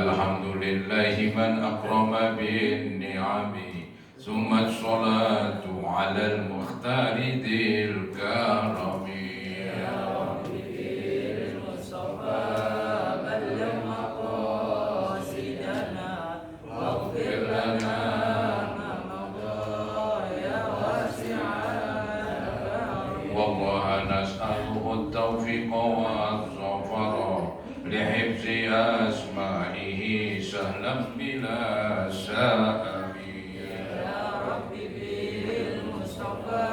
Alhamdulillahi man akrama bin ni'ami. Summa sholatu ala al-mukhtari dil karami. والله نسأله التوفيق والظفر لحفظ أسمائه سهلا بلا سآم. يا رب بالمصطفى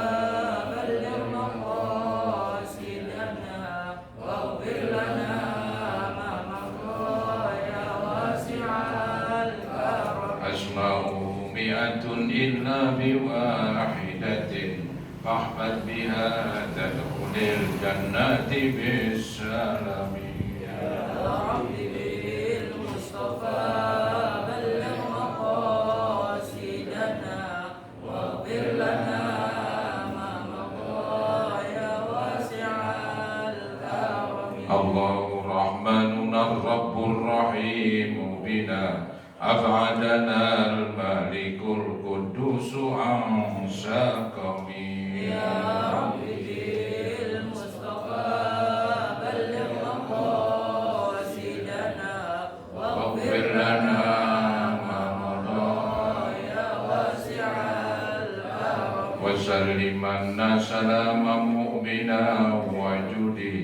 بلغ مقاصدنا واغفر لنا ما مضى يا واسع الكرم. أسماؤه مئة إلا بواحدة فاحفظ بها تدخل الجنة بالسلام. يا رب بالمصطفى بلغ مقاصدنا واغفر لنا ما مضى يا واسع الكرم. الله رحمننا الرب الرحيم بنا أبعدنا الملك القدوس عن سقم. يا رب بالمصطفى بلغ مقاصدنا واغفر لنا ما مضى يا واسع الكرم. وسلمنا سلاما مؤمنا وجدي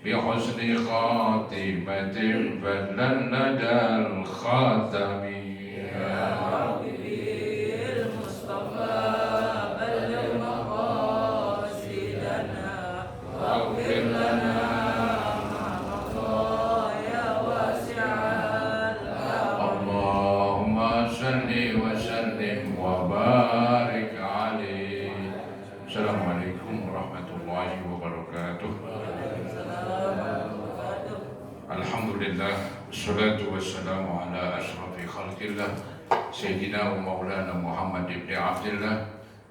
بحسن خاتمة فضلا لدى الخاتم. يا رب بالمصطفى بلغ مقاصدنا واغفر لنا ما مضى يا واسع الكرم. اللهم صل وسلم وبارك عليه. السلام عليكم ورحمة الله وبركاته. Alhamdulillah, wassalatu wassalamu ala ashrafil khalqillah Sayyidina wa maulana Muhammad ibn Abdillah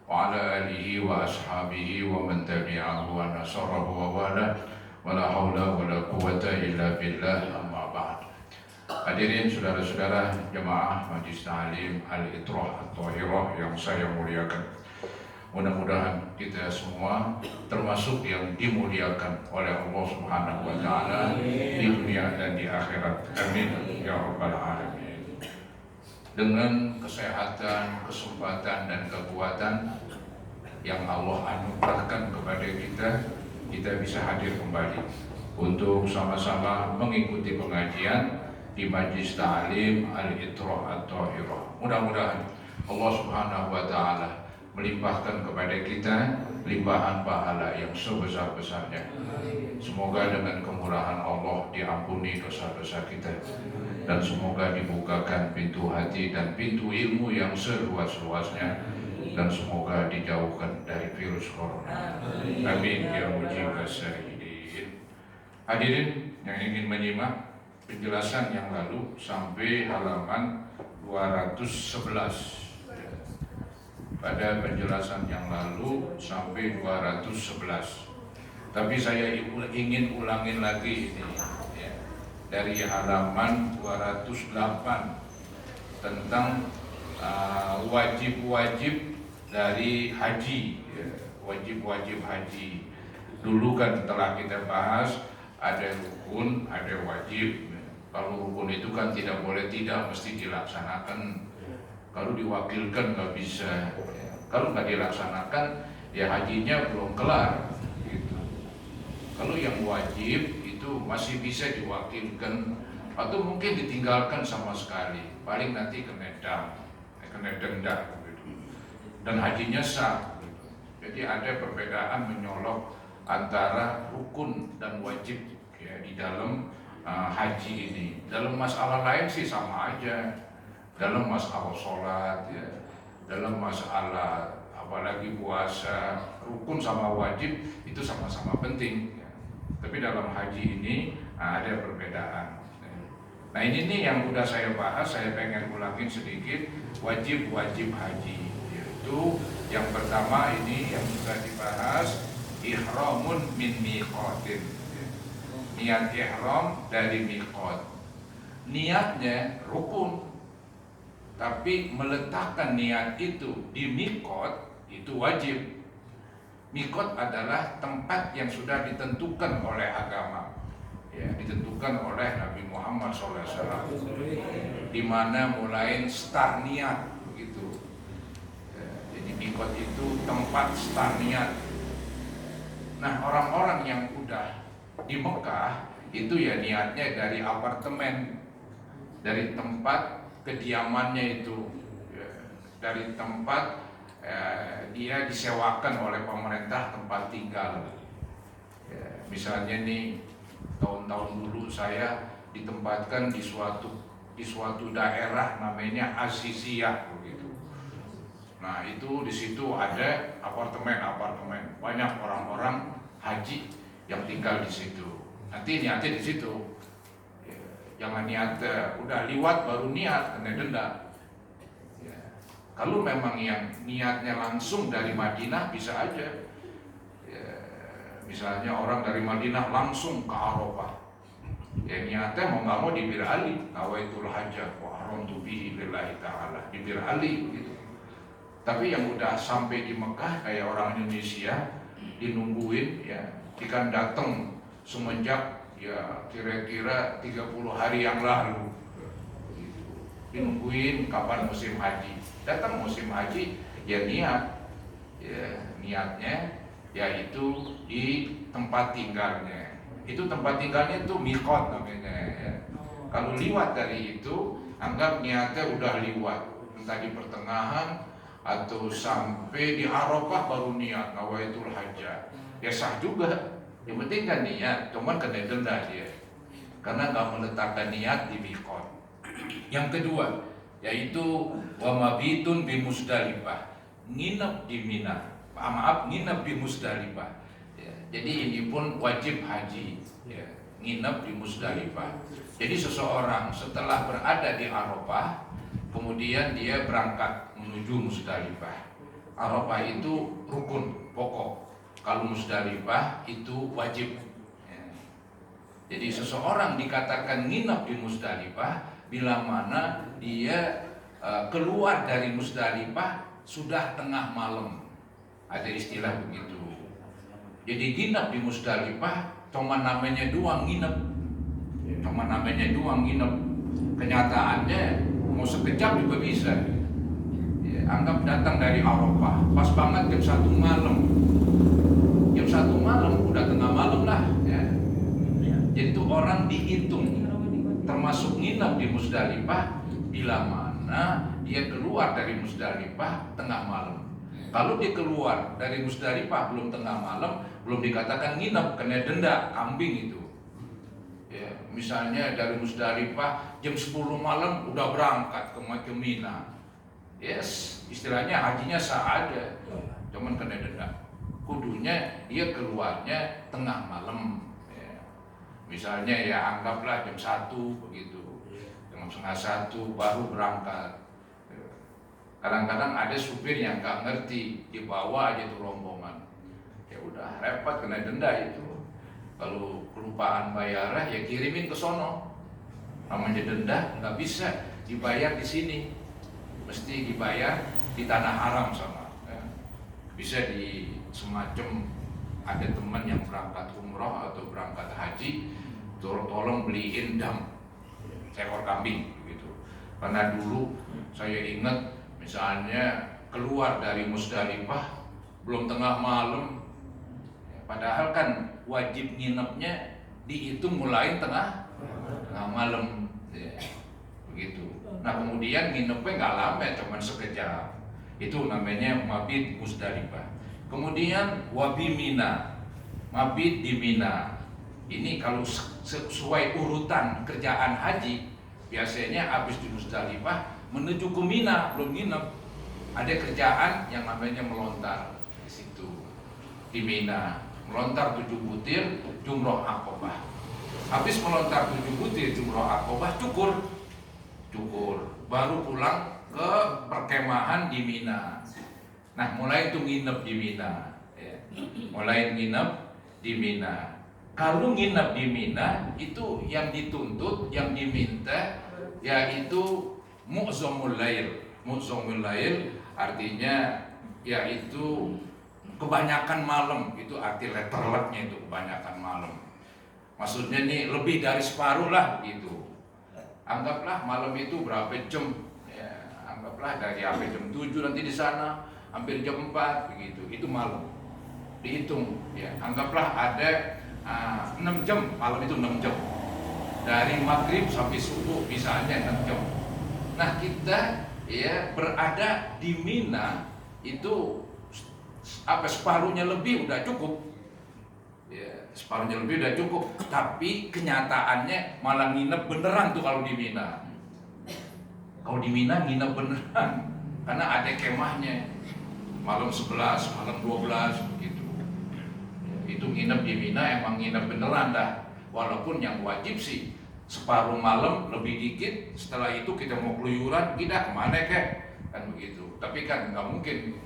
wa ala alihi wa ashabihi wa man tabi'ahu wa nasarahu wa wala wa la hawla wa la quwata illa billah, amma ba'd. Hadirin saudara-saudara jemaah Majlis Ta'lim Al-Itrah At-Thahirah yang saya muliakan, mudah-mudahan kita semua termasuk yang dimuliakan oleh Allah Subhanahu wa taala di dunia dan di akhirat. Amin ya rabbal alamin. Dengan kesehatan, kesempatan dan kekuatan yang Allah anugerahkan kepada kita bisa hadir kembali untuk sama-sama mengikuti pengajian di Majlis Ta'lim Al-Itrah At-Thahirah. Mudah-mudahan Allah Subhanahu wa taala melimpahkan kepada kita limpahan pahala yang sebesar-besarnya. Semoga dengan kemurahan Allah diampuni dosa-dosa kita, dan semoga dibukakan pintu hati dan pintu ilmu yang seluas-luasnya, dan semoga dijauhkan dari virus corona. Amin ya mujibas syahidin. Hadirin yang ingin menyimak penjelasan yang lalu sampai halaman 211. Pada penjelasan yang lalu sampai 211. Tapi saya ingin ulangin lagi ini ya, dari halaman 208 tentang wajib-wajib dari haji ya, wajib-wajib haji. Dulu kan telah kita bahas ada rukun, ada wajib. Kalau rukun itu kan tidak boleh tidak, mesti dilaksanakan. Kalau diwakilkan nggak bisa, kalau nggak dilaksanakan ya hajinya belum kelar gitu. Kalau yang wajib itu masih bisa diwakilkan atau mungkin ditinggalkan sama sekali, paling nanti kena denda gitu. Dan hajinya sah gitu. Jadi ada perbedaan menyolok antara rukun dan wajib ya di dalam haji ini. Dalam masalah lain sih sama aja. Dalam masalah sholat ya, dalam masalah apalagi puasa, rukun sama wajib itu sama-sama penting ya. Tapi dalam haji ini ada perbedaan. Nah ini nih yang udah saya bahas, saya pengen ulangin sedikit wajib-wajib haji, yaitu yang pertama ini yang sudah dibahas, ihramun min miqatin, niat ihram dari miqat. niatnya rukun, tapi meletakkan niat itu di mikot itu wajib. Mikot adalah tempat yang sudah ditentukan oleh agama, ya, ditentukan oleh Nabi Muhammad SAW, di mana mulai start niat begitu. Ya, jadi mikot itu tempat start niat. Nah, orang-orang yang udah di Mekah itu ya niatnya dari apartemen, dari tempat kediamannya itu, ya, dari tempat dia disewakan oleh pemerintah tempat tinggal. Ya, misalnya nih tahun-tahun dulu saya ditempatkan di suatu daerah namanya Aziziyah begitu. Nah itu di situ ada apartemen, banyak orang-orang haji yang tinggal di situ. Nanti niatnya di situ. Ya, jangan niat udah liwat baru niat kena denda. Kalau memang yang niatnya langsung dari Madinah bisa aja, ya, misalnya orang dari Madinah langsung ke Arafah, ya niatnya mau nggak mau di Bir Ali, nawaitul hajjah wa haramtu bihi lillahi ta'ala, di Bir Ali gitu. Tapi yang udah sampai di Mekah kayak orang Indonesia dinungguin, ya ikan datang semenjak ya kira-kira 30 hari yang lalu, gitu. Dinungguin kapan musim haji. Datang musim haji, ya niat, ya niatnya yaitu di tempat tinggalnya. Itu tempat tinggalnya itu mikot namanya. Ya. Kalau liwat dari itu, anggap niatnya udah liwat, entah di pertengahan atau sampai di Arafah baru niat nawaitul hajjah. Ya sah juga. Yang penting kan niat, cuman kena denda dia karena nggak meletakkan niat di mikot. Yang kedua yaitu wa mabitun bi Musdalifah, nginep di Mina. Nginep di Musdalifah. Ya, jadi ini pun wajib haji, ya, nginep di Musdalifah. Jadi seseorang setelah berada di Arafah, kemudian dia berangkat menuju Musdalifah. Arafah itu rukun pokok. Kalau Musdalifah itu wajib. Ya. Jadi seseorang dikatakan nginep di Musdalifah bila mana dia keluar dari Musdalifah sudah tengah malam. Ada istilah begitu. Jadi nginep di Musdalifah cuma namanya doang nginep. Cuma namanya doang nginep. Kenyataannya mau sekejap juga bisa. Ya, anggap datang dari Arafah pas banget jam 1 malam. Jam 1 malam udah tengah malam lah, ya. Jadi itu orang dihitung termasuk nginep di Musdalifah bila mana dia keluar dari Musdalifah tengah malam. Kalau dia keluar dari Musdalifah belum tengah malam, belum dikatakan nginep, kena denda kambing itu. Ya, misalnya dari Musdalifah jam 10 malam udah berangkat ke Mina. Yes, istilahnya hajinya sah aja, cuman kena denda. Kudunya dia keluarnya tengah malam. Misalnya ya anggaplah jam 1 begitu, jam setengah 1 baru berangkat. Kadang-kadang ada supir yang nggak ngerti, dibawa aja tuh rombongan. Ya udah repot kena denda itu. Kalau kelupaan bayarnya ya kirimin ke sono. Namanya denda nggak bisa dibayar di sini, mesti dibayar di tanah haram sama. Ya. Bisa di semacam ada teman yang berangkat umroh atau berangkat haji, tolong beliin dam seekor kambing gitu. Karena dulu saya ingat misalnya keluar dari Musdalifah belum tengah malam, padahal kan wajib nginepnya dihitung mulai tengah malam, ya, begitu. Nah kemudian nginepnya nggak lama, cuma sekejap. Itu namanya mabit Musdalifah. Kemudian wabi Mina, mabit di Mina. Ini kalau sesuai urutan kerjaan haji, biasanya habis di Musdalifah menuju ke Mina, belum nginep. Ada kerjaan yang namanya melontar di situ di Mina. Melontar 7 butir jumroh Aqobah. Habis melontar 7 butir jumroh Aqobah cukur, baru pulang ke perkemahan di Mina. Nah mulai itu nginep di Mina, ya. Mulai nginep di Mina. Kalau nginep di Mina itu yang dituntut, yang diminta yaitu mu'zamul lail. Mu'zamul lail artinya yaitu kebanyakan malam, itu arti letterleknya itu kebanyakan malam. Maksudnya nih lebih dari separuh lah gitu. Anggaplah malam itu berapa jam? Ya, anggaplah dari sampai jam 7 nanti di sana, hampir jam 4 begitu. Itu malam. Dihitung ya. Anggaplah ada 6 jam, malam itu 6 jam. Dari maghrib sampai subuh misalnya 6 jam. Nah, kita ya berada di Mina itu separuhnya lebih udah cukup. Ya, separuhnya lebih udah cukup, tapi kenyataannya malah nginep beneran tuh kalau di Mina. Kalau di Mina nginep beneran, karena ada kemahnya. Malam 11, malam 12 begitu. Ya, itu nginep di Mina emang nginep beneran dah. Walaupun yang wajib sih separuh malam lebih dikit, setelah itu kita mau keluyuran, kita kemana kek? Kan begitu. Tapi kan nggak mungkin.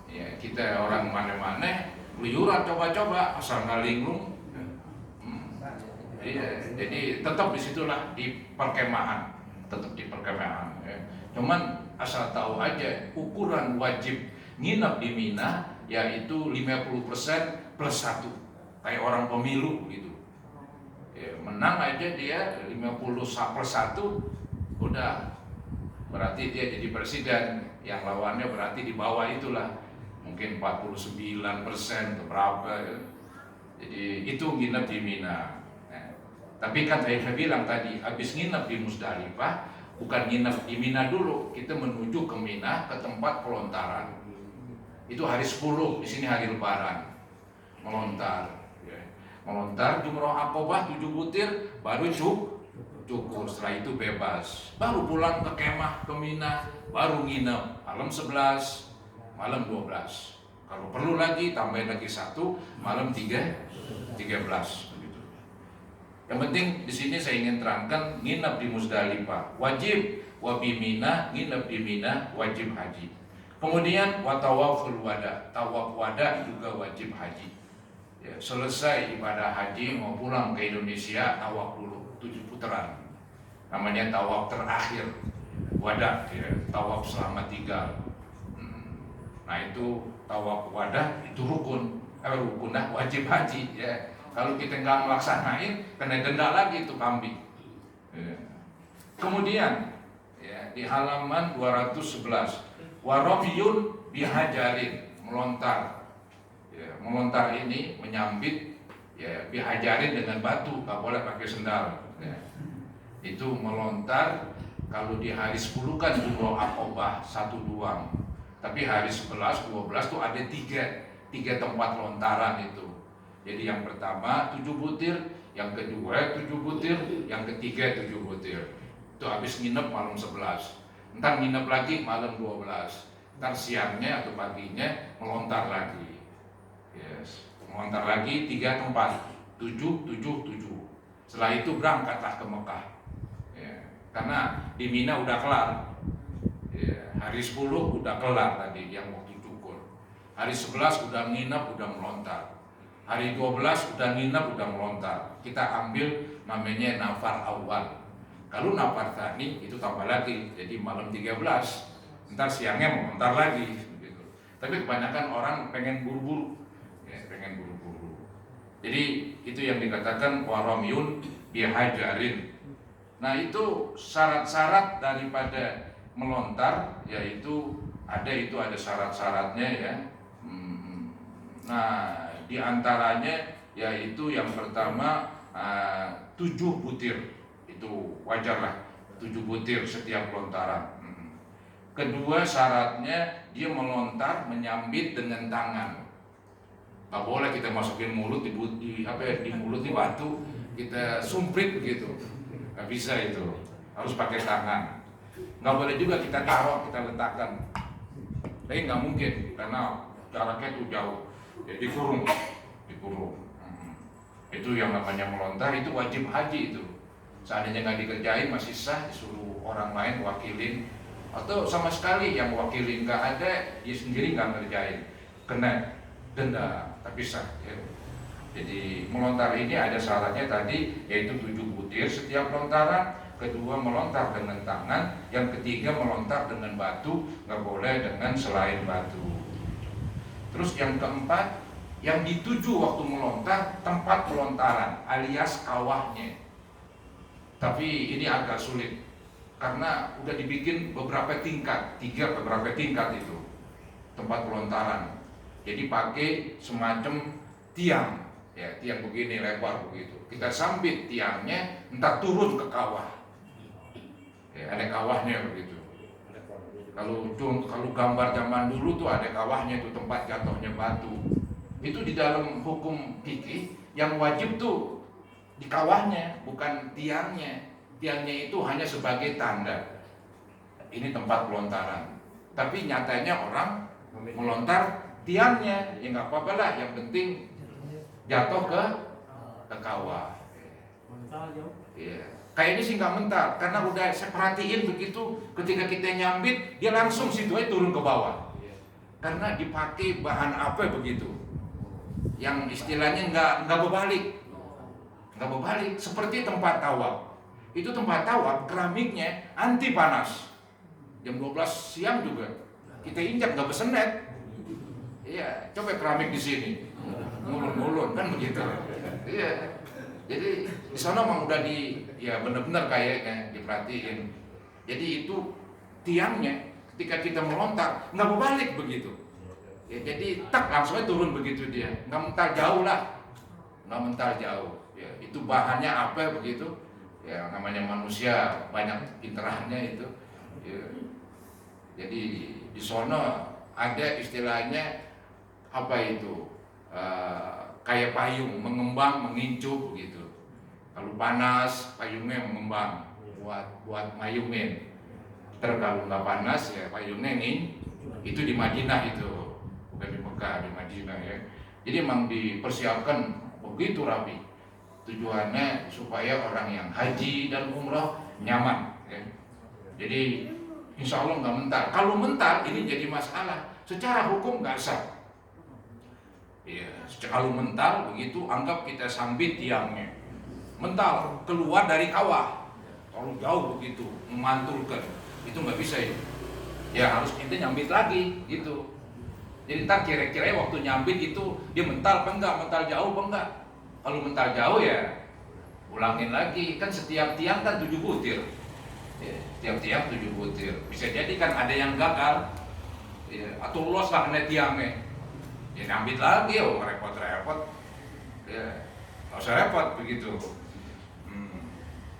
Ya, kita orang mana-mana keluyuran coba-coba asal nggak linglung. Iya, jadi tetap disitulah di perkemahan, tetap di perkemahan. Ya. Cuman asal tahu aja ukuran wajib nginep di Mina yaitu 50% plus 1, kayak orang pemilu gitu. Ya, menang aja dia 50+1 udah berarti dia jadi presiden, yang lawannya berarti di bawah itulah mungkin 49% atau berapa ya. Jadi itu nginep di Mina. Nah, tapi kan saya bilang tadi habis nginep di Musdalifah bukan nginep di Mina dulu, kita menuju ke Mina ke tempat pelontaran. Itu hari 10, di sini hari Lebaran. Melontar ya. Melontar jumroh Aqobah 7 butir baru cukur, setelah itu bebas. Baru pulang ke kemah ke Mina, baru nginep malam 11, malam 12. Kalau perlu lagi tambahin lagi 1, malam 13 begitu. Yang penting di sini saya ingin terangkan nginep di Musdalifah wajib, wa bi Mina nginep di Mina wajib haji. Kemudian wa tawaful wada, tawaf wada juga wajib haji. Ya, selesai ibadah haji mau pulang ke Indonesia, tawaf dulu 7 putaran. Namanya tawaf terakhir wada, ya, tawaf selama 3. Nah itu tawaf wada itu rukun wajib haji ya. Kalau kita nggak melaksanain kena denda lagi itu kambing. Ya. Kemudian ya, di halaman 211 waromiyun bihajarin, melontar. Ya, melontar ini menyambit ya bihajarin dengan batu, nggak boleh pakai sendal. Ya. Itu melontar kalau di hari 10 kan jumroh Aqobah 1 doang. Tapi hari 11, 12 tuh ada 3 tempat lontaran itu. Jadi yang pertama 7 butir, yang kedua 7 butir, yang ketiga 7 butir. Itu habis nginep malam 11. Ntar nginep lagi malam 12. Ntar siangnya atau paginya melontar lagi. Yes. Melontar lagi 3 tempat. 7, 7, 7. Setelah itu berangkatlah ke Mekah. Ya. Karena di Mina udah kelar. Ya. Hari 10 udah kelar tadi yang waktu cukur. Hari 11 udah nginep, udah melontar. Hari 12 udah nginep, udah melontar. Kita ambil namanya nafar awal. Kalau nafar tani itu tambah lagi, jadi malam 13. Ntar siangnya melontar lagi gitu. Tapi kebanyakan orang pengen buru-buru. Ya, pengen buru-buru. Jadi itu yang dikatakan waramyun bihajarin. Nah, itu syarat-syarat daripada melontar, yaitu ada syarat-syaratnya ya. Nah, diantaranya yaitu yang pertama 7 butir, itu wajar lah 7 butir setiap lontaran. Kedua syaratnya dia melontar menyambit dengan tangan. Gak boleh kita masukin mulut di mulut di batu kita sumprit begitu. Gak bisa itu, harus pakai tangan. Gak boleh juga kita taruh, kita letakkan. Tapi nggak mungkin karena jaraknya itu jauh. Jadi dikurung. Itu yang namanya melontar, itu wajib haji itu. Seandainya nggak dikerjain masih sah, disuruh orang lain wakilin. Atau sama sekali yang wakilin nggak ada, dia sendiri nggak ngerjain, kena denda, tapi sah. Ya. Jadi melontar ini ada syaratnya tadi, yaitu 7 butir setiap lontaran. Kedua, melontar dengan tangan. Yang ketiga, melontar dengan batu, nggak boleh dengan selain batu. Terus yang keempat, yang dituju waktu melontar tempat pelontaran alias kawahnya. Tapi ini agak sulit karena udah dibikin beberapa tingkat, 3 beberapa tingkat itu tempat pelontaran. Jadi pakai semacam tiang, ya tiang begini lebar begitu. Kita sambit tiangnya, entar turun ke kawah. Ya, ada kawahnya begitu. Kalau gambar zaman dulu tuh ada kawahnya, itu tempat jatuhnya batu. Itu di dalam hukum fikih yang wajib tuh di kawahnya, bukan tiangnya. Tiangnya itu hanya sebagai tanda. Ini tempat pelontaran. Tapi nyatanya orang melontar tiangnya, ya nggak apa-apa lah. Yang penting jatuh ke kawah. Iya. Kayak ini sih nggak mental, karena udah saya perhatiin begitu. Ketika kita nyambit, dia langsung situ aja turun ke bawah. Karena dipakai bahan apa begitu, yang istilahnya nggak berbalik, seperti tempat tawaf. Itu tempat tawaf, keramiknya anti panas. Jam 12 siang juga kita injak nggak bersenet. Iya, coba keramik di sini, ngulun-ngulun kan begitu. Iya. Jadi di sana memang udah ya benar-benar kayaknya diperhatiin. Jadi itu tiangnya ketika kita melontar nggak berbalik begitu. Ya, jadi tak langsung aja turun begitu dia, nggak mental jauh lah, nggak mental jauh. Ya, itu bahannya apa begitu? Ya namanya manusia banyak pinterannya itu. Ya. Jadi di sana ada istilahnya apa itu? Kayak payung mengembang mengincup begitu. Kalau panas payungnya mengembang buat mayungin. Terus kalau nggak panas ya payungnya itu di Madinah itu, bukan di Mekah, di Madinah ya. Jadi memang dipersiapkan begitu rapi. Tujuannya supaya orang yang haji dan umrah nyaman ya. Jadi insya Allah nggak mental. Kalau mental ini jadi masalah. Secara hukum nggak sah. Ya, kalau mental begitu, anggap kita sambit tiangnya, mental keluar dari kawah, kalau jauh begitu, memantulkan, itu nggak bisa ya. Ya harus kita nyambit lagi gitu. Jadi tak kira-kira waktu nyambit itu dia mental apa enggak, mental jauh apa enggak. Kalau mental jauh ya ulangin lagi, kan setiap tiang kan 7 butir. Ya, tiap tiang 7 butir. Bisa jadi kan ada yang gagal, ya, atau los lah kena tiangnya. Ya nyambit lagi, repot-repot. Ya, nggak usah repot begitu.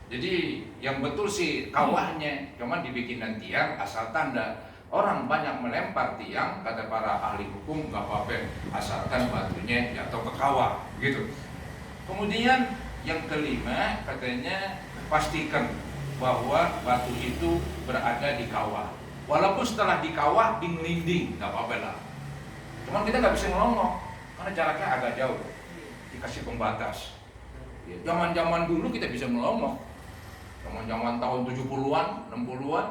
Jadi yang betul sih kawahnya, cuman dibikinan tiang asal tanda. Orang banyak melempar tiang, kata para ahli hukum nggak apa-apa, asalkan batunya jatuh ke kawah, gitu. Kemudian yang kelima katanya pastikan bahwa batu itu berada di kawah. Walaupun setelah di kawah di ngelinding, nggak apa-apa lah. Cuman kita nggak bisa ngelongok karena jaraknya agak jauh, dikasih pembatas. Zaman-zaman dulu kita bisa ngelongok, zaman-zaman tahun 70-an, 60-an.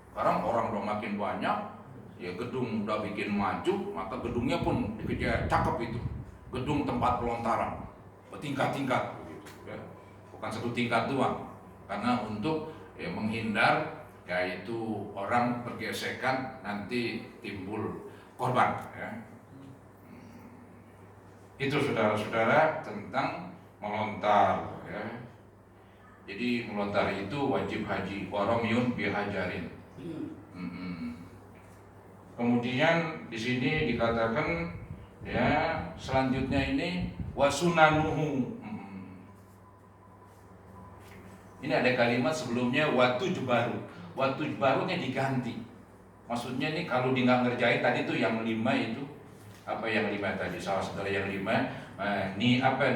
Sekarang orang udah makin banyak, ya gedung udah bikin maju, maka gedungnya pun dikejar cakep itu. Gedung tempat pelontaran, bertingkat-tingkat, ya. Bukan satu tingkat doang, karena untuk ya, menghindar yaitu orang bergesekan nanti timbul korban ya. Itu saudara-saudara tentang melontar ya. Jadi melontar itu wajib haji, waromyun bihajarin. Kemudian di sini dikatakan ya selanjutnya ini wasunanuhu. Ini ada kalimat sebelumnya watujbaru. Watujbarunya diganti. Maksudnya nih kalau dia nggak ngerjain tadi tuh yang 5 itu apa yang 5 tadi, salah saudara yang 5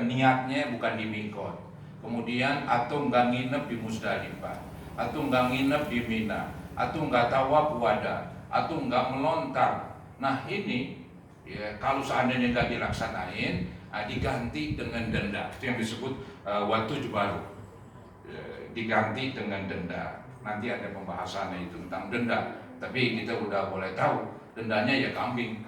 niatnya bukan di mikot, kemudian atau nggak nginep di Musdalifah, atau nggak nginep di Mina, atau nggak tawaf wada, atau nggak melontar. Nah ini ya, kalau seandainya nggak dilaksanain diganti dengan denda. Itu yang disebut watujbaru, diganti dengan denda. Nanti ada pembahasannya itu tentang denda. Tapi kita udah boleh tahu dendanya ya kambing.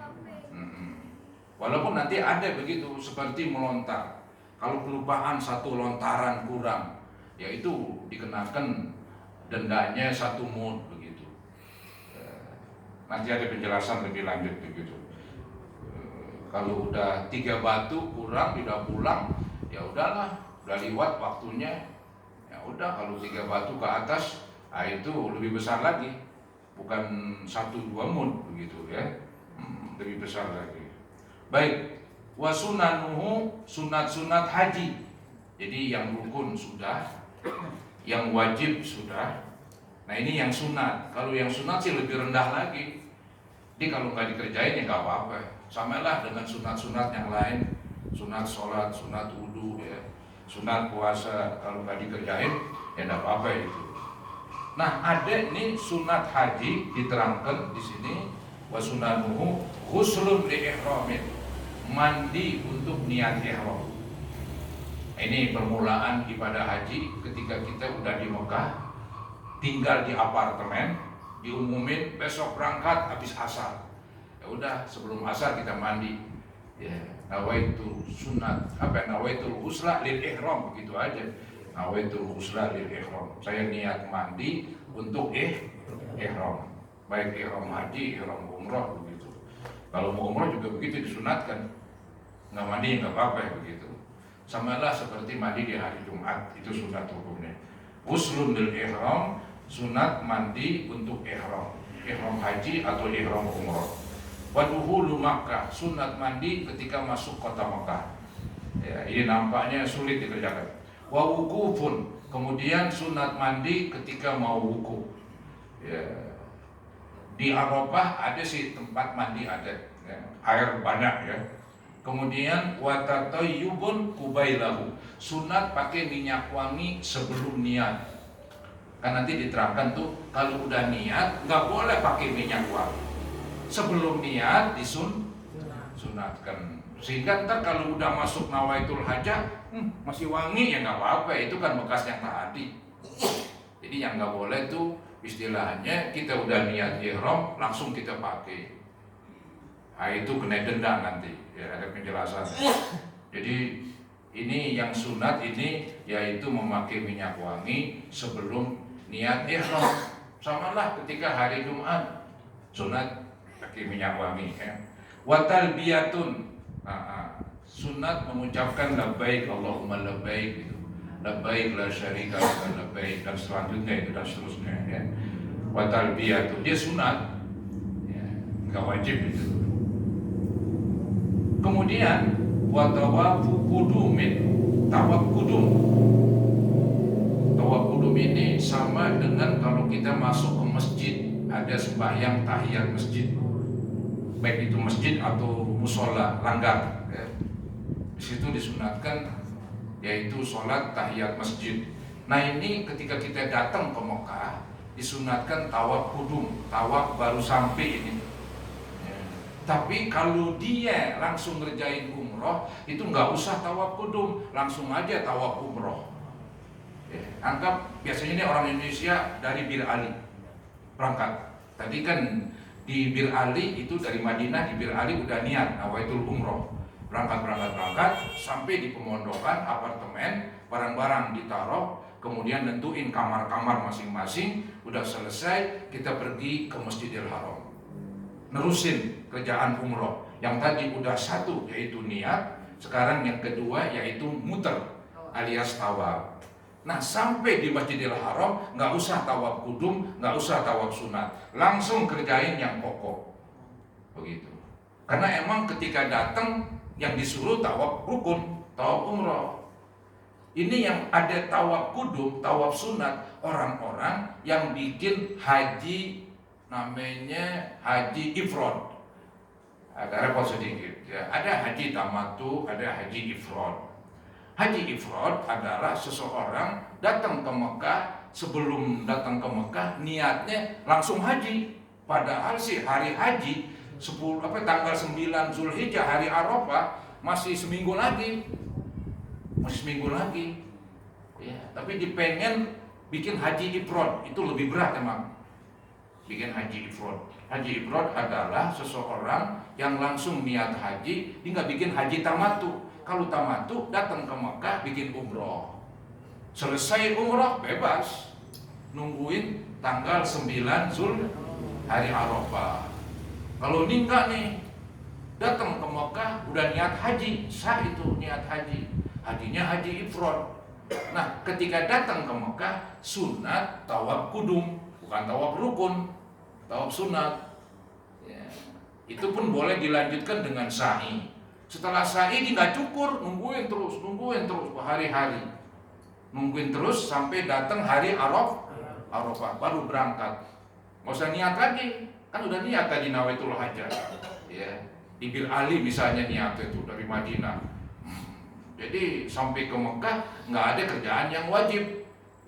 Walaupun nanti ada begitu seperti melontar. Kalau kelupaan satu lontaran kurang, yaitu dikenakan dendanya 1 mud begitu. Nanti ada penjelasan lebih lanjut begitu. Kalau udah 3 batu kurang, udah pulang, ya udahlah, udah lewat waktunya. Ya udah, kalau 3 batu ke atas, itu lebih besar lagi, bukan 1-2 mud begitu ya, lebih besar lagi. Baik, wa sunanuhu, sunat-sunat haji. Jadi yang rukun sudah, yang wajib sudah. Nah ini yang sunat. Kalau yang sunat sih lebih rendah lagi. Jadi kalau nggak dikerjain ya nggak apa-apa. Samalah dengan sunat-sunat yang lain, sunat sholat, sunat wudhu, ya, sunat puasa. Kalau nggak dikerjain ya nggak apa-apa itu. Nah ada nih sunat haji diterangkan di sini, wa sunanuhu ghuslun li ihramin, mandi untuk niat ihram. Ini permulaan ibadah haji ketika kita udah di Mekah, tinggal di apartemen, diumumin besok berangkat habis asar. Ya udah, sebelum asar kita mandi. Ya, nawaitu sunat, nawaitul ghusla lil ihram, begitu aja. Nawaitul ghusla lil ihram. Saya niat mandi untuk ihram. Baik ihram haji, ihram umrah begitu. Kalau mau umrah juga begitu disunatkan. Nggak mandi nggak apa-apa begitu. Samalah seperti mandi di hari Jumat, itu sunat hukumnya. Ghuslun lil ihram, sunat mandi untuk ihram haji atau ihram umrah. Wa dukhulu Makkah, sunat mandi ketika masuk kota Makkah. Ya, ini nampaknya sulit dikerjakan. Wa wukufun, kemudian sunat mandi ketika mau wukuf. Ya, di Arafah ada sih tempat mandi ada, ya, air banyak ya. Kemudian watatayyubun kubailahu, sunat pakai minyak wangi sebelum niat. Kan nanti diterangkan tuh, kalau udah niat nggak boleh pakai minyak wangi. Sebelum niat disunatkan. Sehingga ntar kalau udah masuk nawaitul hajah, masih wangi ya nggak apa-apa, itu kan bekas yang tadi. Jadi yang nggak boleh tuh istilahnya kita udah niat ihram langsung kita pakai. Nah, itu kena denda nanti, ya ada penjelasan. Jadi ini yang sunat ini yaitu memakai minyak wangi sebelum niat ihram. Samalah ketika hari Jumat sunat pakai minyak wangi ya. Wa talbiyatun, sunat mengucapkan labbaik Allahumma labbaik gitu. Labbaik la syarika laka labbaik, dan selanjutnya itu dan seterusnya ya. Wa talbiyatun, dia sunat. Ya, enggak wajib itu. Kemudian wa tawafu kudumin, tawaf kudum. Tawaf kudum ini sama dengan kalau kita masuk ke masjid, ada sembahyang tahiyat masjid, baik itu masjid atau musola langgar ya. Di situ disunatkan yaitu sholat tahiyat masjid. Nah ini ketika kita datang ke Mekah disunatkan tawaf kudum, tawaf baru sampai ini. Tapi kalau dia langsung ngerjain umroh, itu nggak usah tawaf kudum, langsung aja tawaf umroh. Ya, anggap biasanya ini orang Indonesia dari Bir Ali berangkat. Tadi kan di Bir Ali itu dari Madinah, di Bir Ali udah niat nawaitul umroh. Berangkat sampai di pemondokan apartemen, barang-barang ditaruh, kemudian nentuin kamar-kamar masing-masing. Udah selesai, kita pergi ke Masjidil Haram. Nerusin kerjaan umroh. Yang tadi udah satu yaitu niat, sekarang yang kedua yaitu muter alias tawaf. Nah sampai di Masjidil Haram nggak usah tawaf kudum, nggak usah tawaf sunat, langsung kerjain yang pokok begitu. Karena emang ketika datang yang disuruh tawaf rukun, tawaf umroh. Ini yang ada tawaf kudum, tawaf sunat, orang-orang yang bikin haji namanya haji ifrad. Ada repot sedikit ya. Ada haji tamattu, ada haji ifrad. Haji ifrad adalah seseorang datang ke Mekah, sebelum datang ke Mekah niatnya langsung haji. Padahal sih hari haji tanggal 9 Zulhijjah hari Arafah masih seminggu lagi. Ya, tapi dipengen bikin haji ifrad, itu lebih berat emang. bikin haji ifrad. Haji ifrad adalah seseorang yang langsung niat haji, dia nggak bikin haji tamatu. Kalau tamatu datang ke Mekah bikin umroh. Selesai umroh bebas, nungguin tanggal 9 Zul hari Arafah. Kalau ini enggak nih, datang ke Mekah udah niat haji, sah itu niat haji. Hajinya haji ifrad. Nah, ketika datang ke Mekah, sunat tawaf kudum, bukan tawaf rukun, tawaf sunat. Ya. Itu pun boleh dilanjutkan dengan sa'i. Setelah sa'i dia nggak cukur, nungguin terus berhari-hari, nungguin terus sampai datang hari Arafah, baru berangkat. Nggak usah niat lagi, kan udah niat tadi nawaitul hajjah. Ya, di Bir Ali misalnya niat itu dari Madinah. Jadi sampai ke Mekah nggak ada kerjaan yang wajib,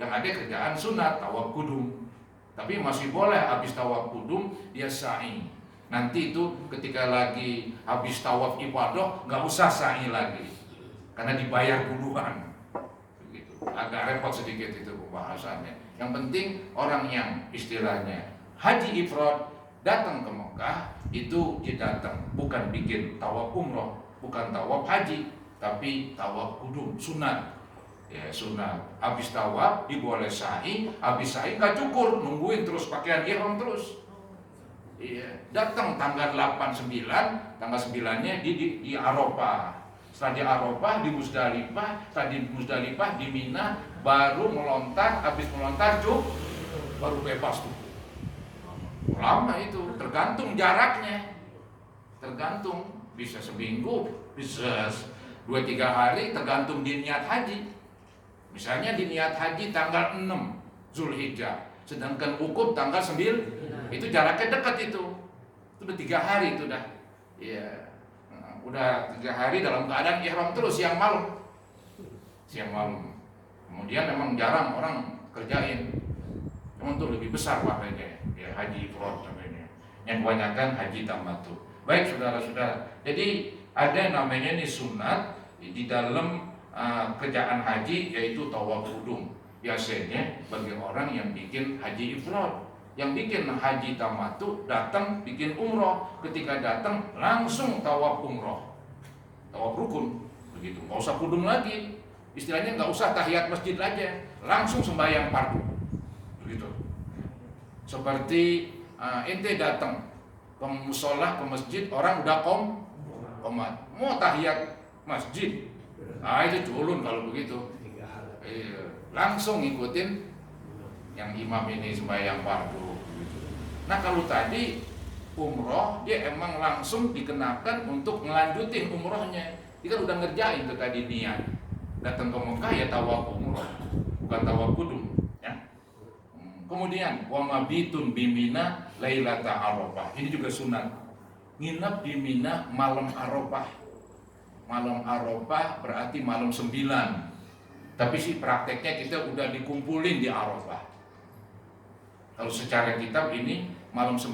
yang ada kerjaan sunat tawaf kudum. Tapi masih boleh habis tawaf kudum dia sa'i. Nanti itu ketika lagi habis tawaf ibadah nggak usah sa'i lagi, karena dibayar duluan. Begitu. Agak repot sedikit itu pembahasannya. Yang penting orang yang istilahnya haji ifrad datang ke Mekah itu dia datang bukan bikin tawaf umroh, bukan tawaf haji, tapi tawaf kudum sunat. Ya sunat. Habis tawaf diboleh sa'i, habis sa'i nggak cukur, nungguin terus pakaian ihram terus. Iya, datang tanggal 8 9, tanggal 9-nya di Arafah. Setelah di Arafah di Musdalifah, setelah di Musdalifah di Mina, baru melontar, habis melontar baru bebas tuh. Lama itu, tergantung jaraknya. Tergantung, bisa seminggu, bisa 2-3 hari, tergantung di niat haji. Misalnya di niat haji tanggal 6 Zulhijjah, sedangkan wukuf tanggal 9, itu jaraknya dekat itu udah 3 hari itu dah. Iya, udah 3 hari dalam keadaan ihram terus siang malam. Kemudian memang jarang orang kerjain, memang tuh lebih besar makanya ya haji ifrad namanya. Yang kebanyakan haji tamattu. Baik saudara-saudara, jadi ada namanya nih sunat di dalam kerjaan haji, yaitu tawaf kudum. Biasanya bagi orang yang bikin haji ifrad. Yang bikin haji tamattu datang bikin umroh, ketika datang langsung tawaf umroh, tawaf rukun, begitu. Nggak usah kudum lagi, istilahnya nggak usah tahiyat masjid aja, langsung sembahyang fardu, begitu. Seperti ente datang ke musola, ke masjid, orang udah qomat, mau tahiyat masjid, itu culun kalau begitu. Langsung ngikutin yang imam ini sembahyang fardu. Nah kalau tadi umroh dia emang langsung dikenakan untuk ngelanjutin umrohnya. Dia kan udah ngerjain tuh tadi niat. Datang ke Mekah ya tawaf umroh, bukan tawaf kudum. Ya. Kemudian wa mabitun bi Mina lailata Arafah. Ini juga sunat. Nginep di Mina malam Arafah. Malam Arafah berarti malam 9. Tapi sih prakteknya kita udah dikumpulin di Arafah. Kalau secara kitab ini malam 9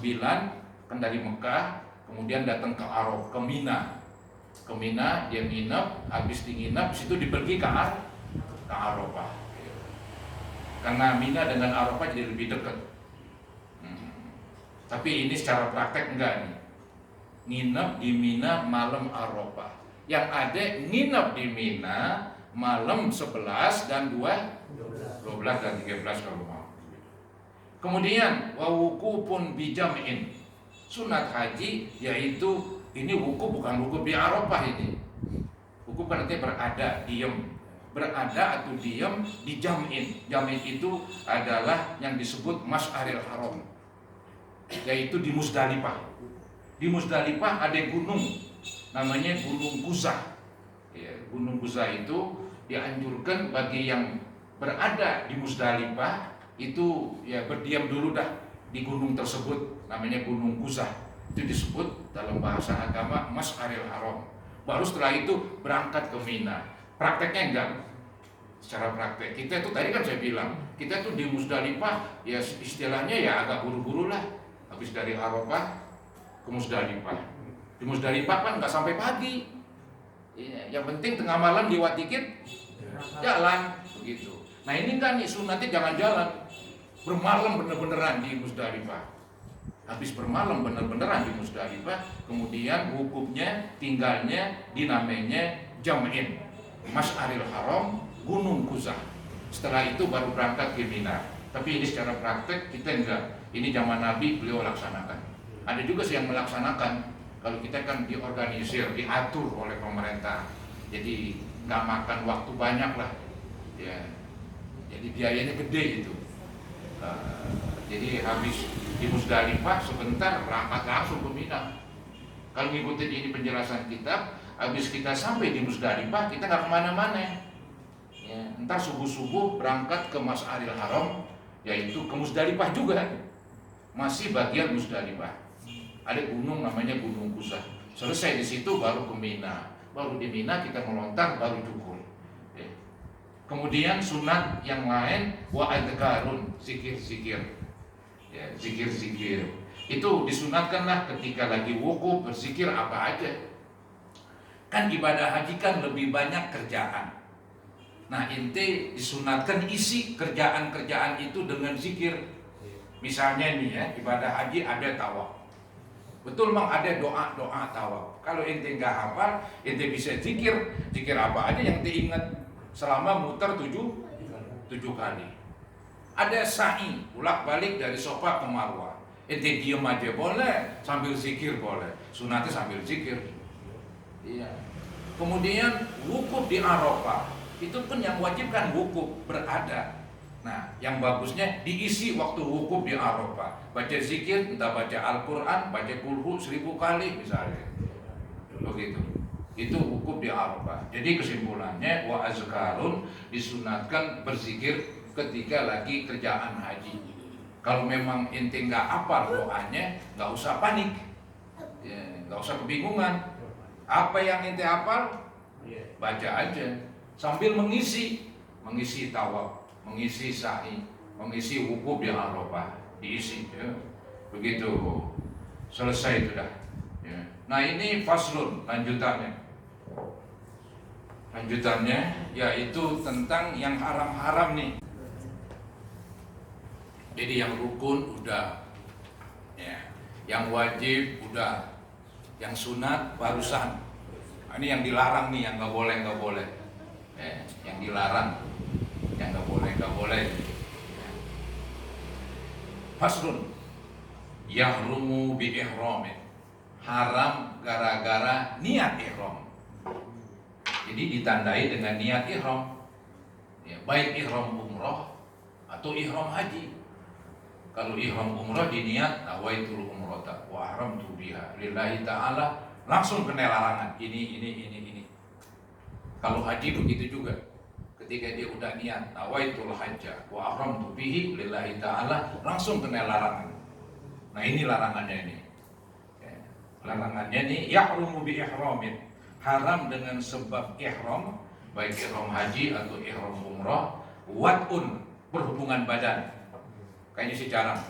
kan dari Mekah, kemudian datang ke Arafah, ke Mina. Ke Mina dia nginep, habis dinginep situ dipergi ke Arafah. Karena Mina dengan Arafah jadi lebih dekat. Tapi ini secara praktek enggak nih. Nginep di Mina malam Arafah. Yang ada nginep di Mina malam 11 dan 12 dan 13 kalau mau. Kemudian wa wukufun bijam'in. Sunat haji yaitu ini wukuf bukan wukuf di Arafah ini. Wukuf kan artinya berada, diam. Berada atau diam di jam'in. Jam'in itu adalah yang disebut Masy'aril Haram. Yaitu di Musdalifah. Di Musdalifah ada gunung namanya Gunung Quzah. Ya, Gunung Quzah itu dianjurkan bagi yang berada di Musdalifah itu ya berdiam dulu dah di gunung tersebut, namanya Gunung Quzah. Itu disebut dalam bahasa agama Masy'aril Haram. Baru setelah itu berangkat ke Mina. Prakteknya enggak. Secara praktek kita itu tadi kan saya bilang, kita tuh di Musdalifah ya istilahnya ya agak buru-buru lah. Habis dari Arafah ke Musdalifah. Di Musdalifah kan enggak sampai pagi. Ya, yang penting tengah malam lewat dikit jalan begitu. Nah ini kan sunatnya jangan jalan, bermalam bener-beneran di Musdalifah. habis bermalam bener-beneran di Musdalifah, kemudian wukufnya, tinggalnya di namanya Jam'in, Masy'aril Haram, Gunung Quzah. Setelah itu baru berangkat ke Mina. Tapi ini secara praktek kita enggak. Ini zaman Nabi beliau laksanakan. Ada juga sih yang melaksanakan. Kalau kita kan diorganisir, diatur oleh pemerintah. Jadi nggak makan waktu banyak lah. Ya. Jadi biayanya gede itu. Jadi habis di Musdalifah sebentar berangkat langsung ke Mina. Kalau ngikutin ini penjelasan kitab, habis kita sampai di Musdalifah kita nggak kemana-mana. Ya, entar subuh-subuh berangkat ke Masy'aril Haram, yaitu ke Musdalifah juga, masih bagian Musdalifah. Ada gunung namanya Gunung Quzah. Selesai di situ baru ke Mina. Baru di Mina kita melontar, baru cukur. Ya. Kemudian sunat yang lain wa adkarun, zikir-zikir. Ya, zikir-zikir. Itu disunatkanlah ketika lagi wukuf, berzikir apa aja. Kan ibadah haji kan lebih banyak kerjaan. Nah, ente disunatkan isi kerjaan-kerjaan itu dengan zikir. Misalnya nih ya, ibadah haji ada tawaf. Betul Mang, ada doa-doa tawaf. Kalau ente nggak hafal, ente bisa zikir. Zikir apa aja yang ente ingat selama muter 7 kali. Ada sa'i, bolak-balik dari Safa ke Marwah. Ente diem aja boleh, sambil zikir boleh. Sunatnya sambil zikir. Iya. Kemudian wukuf di Arafah. Itu pun yang wajib kan wukuf, berada. Nah, yang bagusnya diisi waktu wukuf di Arafah. Baca zikir, entah baca Al-Quran, baca Qul 1000 kali misalnya. Begitu. Itu wukuf di Arafah. Jadi kesimpulannya wa azkarun disunatkan berzikir ketika lagi kerjaan haji. Kalau memang ente nggak hafal doanya, nggak usah panik, ya, nggak usah kebingungan. Apa yang ente hafal, baca aja. Sambil mengisi tawaf, mengisi sa'i, mengisi wukuf di Arafah, diisi. Ya. Begitu, selesai itu dah. Ya. Nah ini faslun, lanjutannya yaitu tentang yang haram-haram nih. Jadi yang rukun udah, ya. Yang wajib udah, yang sunat barusan. Nah, ini yang dilarang nih, yang nggak boleh. Yang dilarang, yang nggak boleh. Faslun, yahrumu bi ihramin, haram gara-gara niat ihram. Jadi ditandai dengan niat ihram, ya, baik ihram umroh atau ihram haji. Kalau ihram umroh diniat nawaitul umrata wa ahramtu biha lillahi ta'ala, langsung kena larangan ini. Kalau haji begitu juga. Ketika dia udah niat nawaitul hajja wa ahramtu bihi lillahi ta'ala, langsung kena larangan. Nah, ini larangannya ini. Larangannya ini yahrumu bi ihramin, haram dengan sebab ihram, baik ihram haji atau ihram umrah, wat'un, berhubungan badan. Kayaknya si jarang.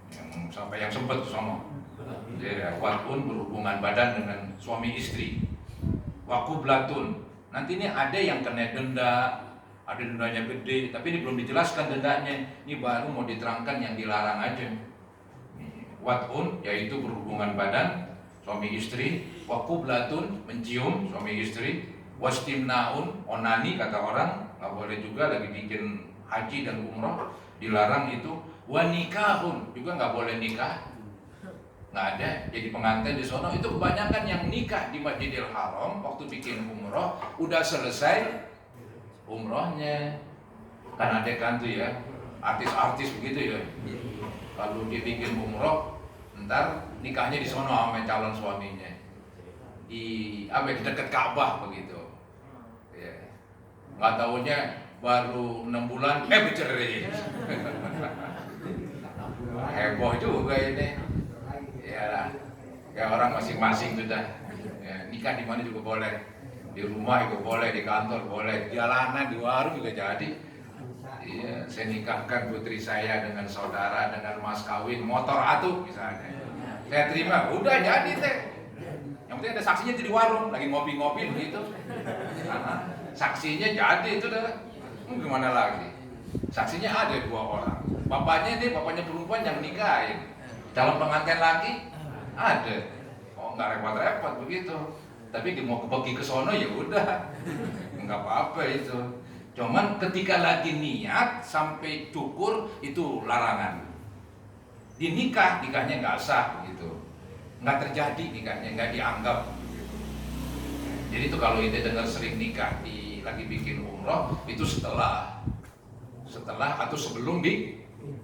Yang sampai yang sempet sama. Ya, wat'un, berhubungan badan dengan suami istri. Wa qublatun. Nanti ini ada yang kena denda, ada dendanya gede, tapi ini belum dijelaskan dendanya. Ini baru mau diterangkan yang dilarang aja. Wat'un, yaitu berhubungan badan suami istri. Wa qublatun, mencium suami istri. Wastimnaun, onani kata orang, nggak boleh juga lagi bikin haji dan umrah, dilarang itu. Wa nikahun, juga nggak boleh nikah. Nggak ada, jadi pengantin di sono itu kebanyakan yang nikah di Masjidil Haram waktu bikin umroh, udah selesai umrohnya. Kan ada kan tuh ya, artis-artis begitu ya. Kalau dia bikin umroh, ntar nikahnya di sono sama calon suaminya. Di dekat Ka'bah begitu. Ya. Nggak tahunya baru 6 bulan, bercerai. Heboh juga ini. Ya orang masing-masing sudah. Ya, nikah di mana juga boleh, di rumah juga boleh, di kantor boleh, di jalanan, di warung juga jadi. Iya, saya nikahkan putri saya dengan saudara, dengan mas kawin, motor atuh misalnya. Saya terima, udah jadi teh. Yang penting ada saksinya di warung, lagi ngopi-ngopi begitu. Saksinya jadi itu dah. Gimana lagi? Saksinya ada 2 orang. Bapaknya perempuan yang nikahin. Calon pengantin laki ada. Oh nggak repot-repot begitu. Tapi dia mau pergi ke sono ya udah, nggak apa-apa itu. Cuman ketika lagi niat sampai cukur itu larangan. Di nikahnya nggak sah begitu, nggak terjadi nikahnya, nggak dianggap. Jadi itu kalau ente dengar sering nikah lagi bikin umroh itu setelah atau sebelum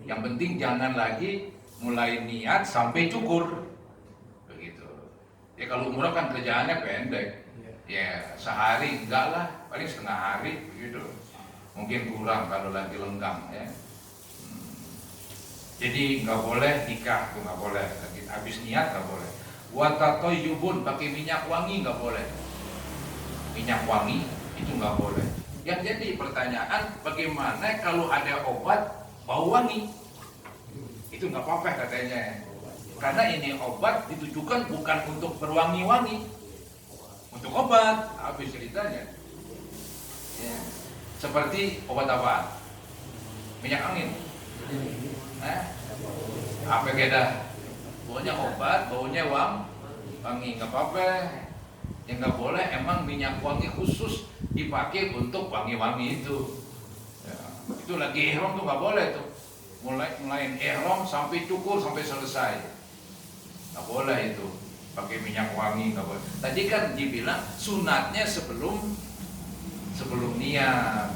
yang penting jangan lagi mulai niat sampai cukur begitu. Ya kalau umroh kan kerjaannya pendek, ya sehari enggak lah, paling setengah hari begitu, mungkin kurang kalau lagi lenggang ya. Jadi nggak boleh nikah tuh, nggak boleh lagi habis niat nggak boleh. Watatoyubun, pakai minyak wangi nggak boleh, minyak wangi itu nggak boleh. Yang jadi pertanyaan, bagaimana kalau ada obat bau wangi? Itu nggak apa-apa katanya, karena ini obat ditujukan bukan untuk berwangi-wangi, untuk obat. Habis ceritanya ya. Seperti obat apa? Minyak angin. Apa beda? Baunya obat, baunya wangi, nggak apa-apa. Yang nggak boleh emang minyak wangi khusus dipakai untuk wangi-wangi itu. Ya, itu lagi ihram tuh nggak boleh tuh. Mulai ihram sampai cukur sampai selesai. Nggak boleh itu pakai minyak wangi, nggak boleh. Tadi kan dibilang sunatnya sebelum niat.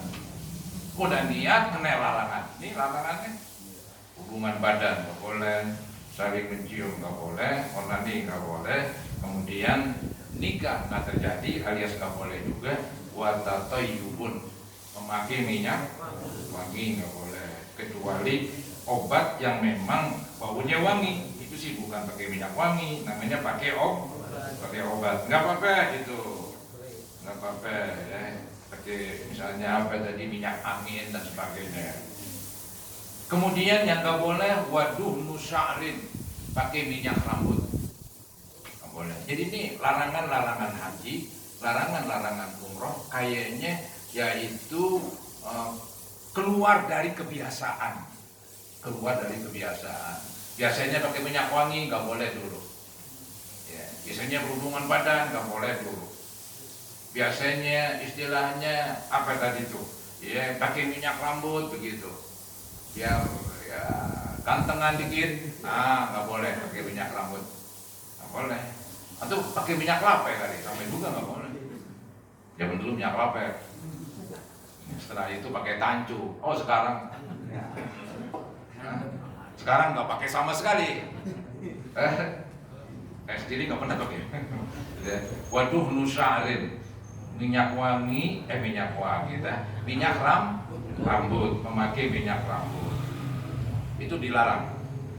Udah niat kena larangan. Ini larangannya hubungan badan nggak boleh, saling mencium nggak boleh, onani nggak boleh, kemudian nikah nggak terjadi alias nggak boleh juga. Watatoyubun, memakai minyak wangi nggak boleh, kecuali obat yang memang baunya wangi. Itu sih bukan pakai minyak wangi, namanya pakai obat. Nggak apa-apa itu, nggak apa-apa ya. Pakai misalnya apa tadi, minyak angin dan sebagainya. Kemudian yang nggak boleh waduh nusya'rin, pakai minyak rambut nggak boleh. Jadi ini larangan haji, larangan umroh, kayaknya yaitu keluar dari kebiasaan. Biasanya pakai minyak wangi nggak boleh dulu. Ya, biasanya berhubungan badan nggak boleh dulu. Biasanya istilahnya apa tadi tuh? Ya pakai minyak rambut begitu. Ya gantengan dikit, nggak boleh pakai minyak rambut, nggak boleh. Atau pakai minyak lape kali, sampai juga nggak boleh. Zaman dulu minyak lape. Setelah itu pakai tancu. Oh sekarang nggak pakai sama sekali. Sendiri nggak pernah pakai. Waduh nusya'rin, minyak wangi, minyak rambut, memakai minyak rambut itu dilarang,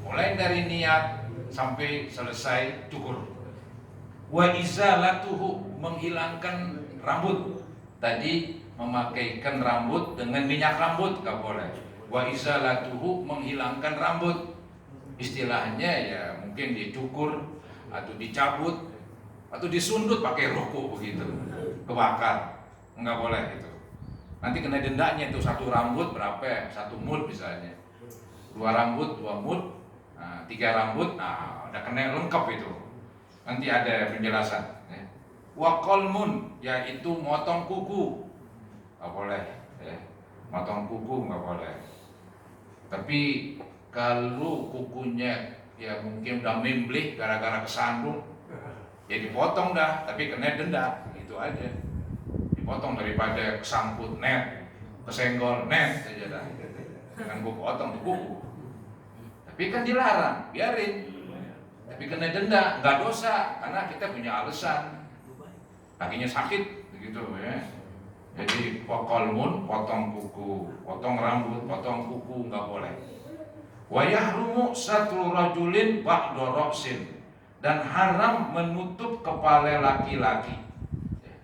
mulai dari niat sampai selesai cukur. Wa izalatuhu, menghilangkan rambut. Tadi memakaikan rambut dengan minyak rambut nggak boleh. Wa izalatuhu, menghilangkan rambut. Istilahnya ya mungkin dicukur atau dicabut atau disundut pakai rokok begitu, kebakar, nggak boleh itu. Nanti kena dendanya itu, satu rambut berapa? 1 mud misalnya. 2 rambut 2 mud, 3 rambut, udah kena lengkap itu. Nanti ada penjelasan. Wa qalmun, yaitu motong kuku, nggak boleh. Motong kuku nggak boleh. Tapi kalau kukunya ya mungkin udah membleh gara-gara kesandung, ya dipotong dah, tapi kena denda, itu aja. Dipotong daripada kesangkut net, kesenggol net aja dah. Kan gue potong tuh kuku. Tapi kan dilarang, biarin. Tapi kena denda, nggak dosa, karena kita punya alasan. Kakinya sakit, begitu ya. Jadi pokolmun, potong kuku, potong rambut, potong kuku nggak boleh. Wa yahrumu satru rajulin ba'da ra'sin, dan haram menutup kepala laki-laki.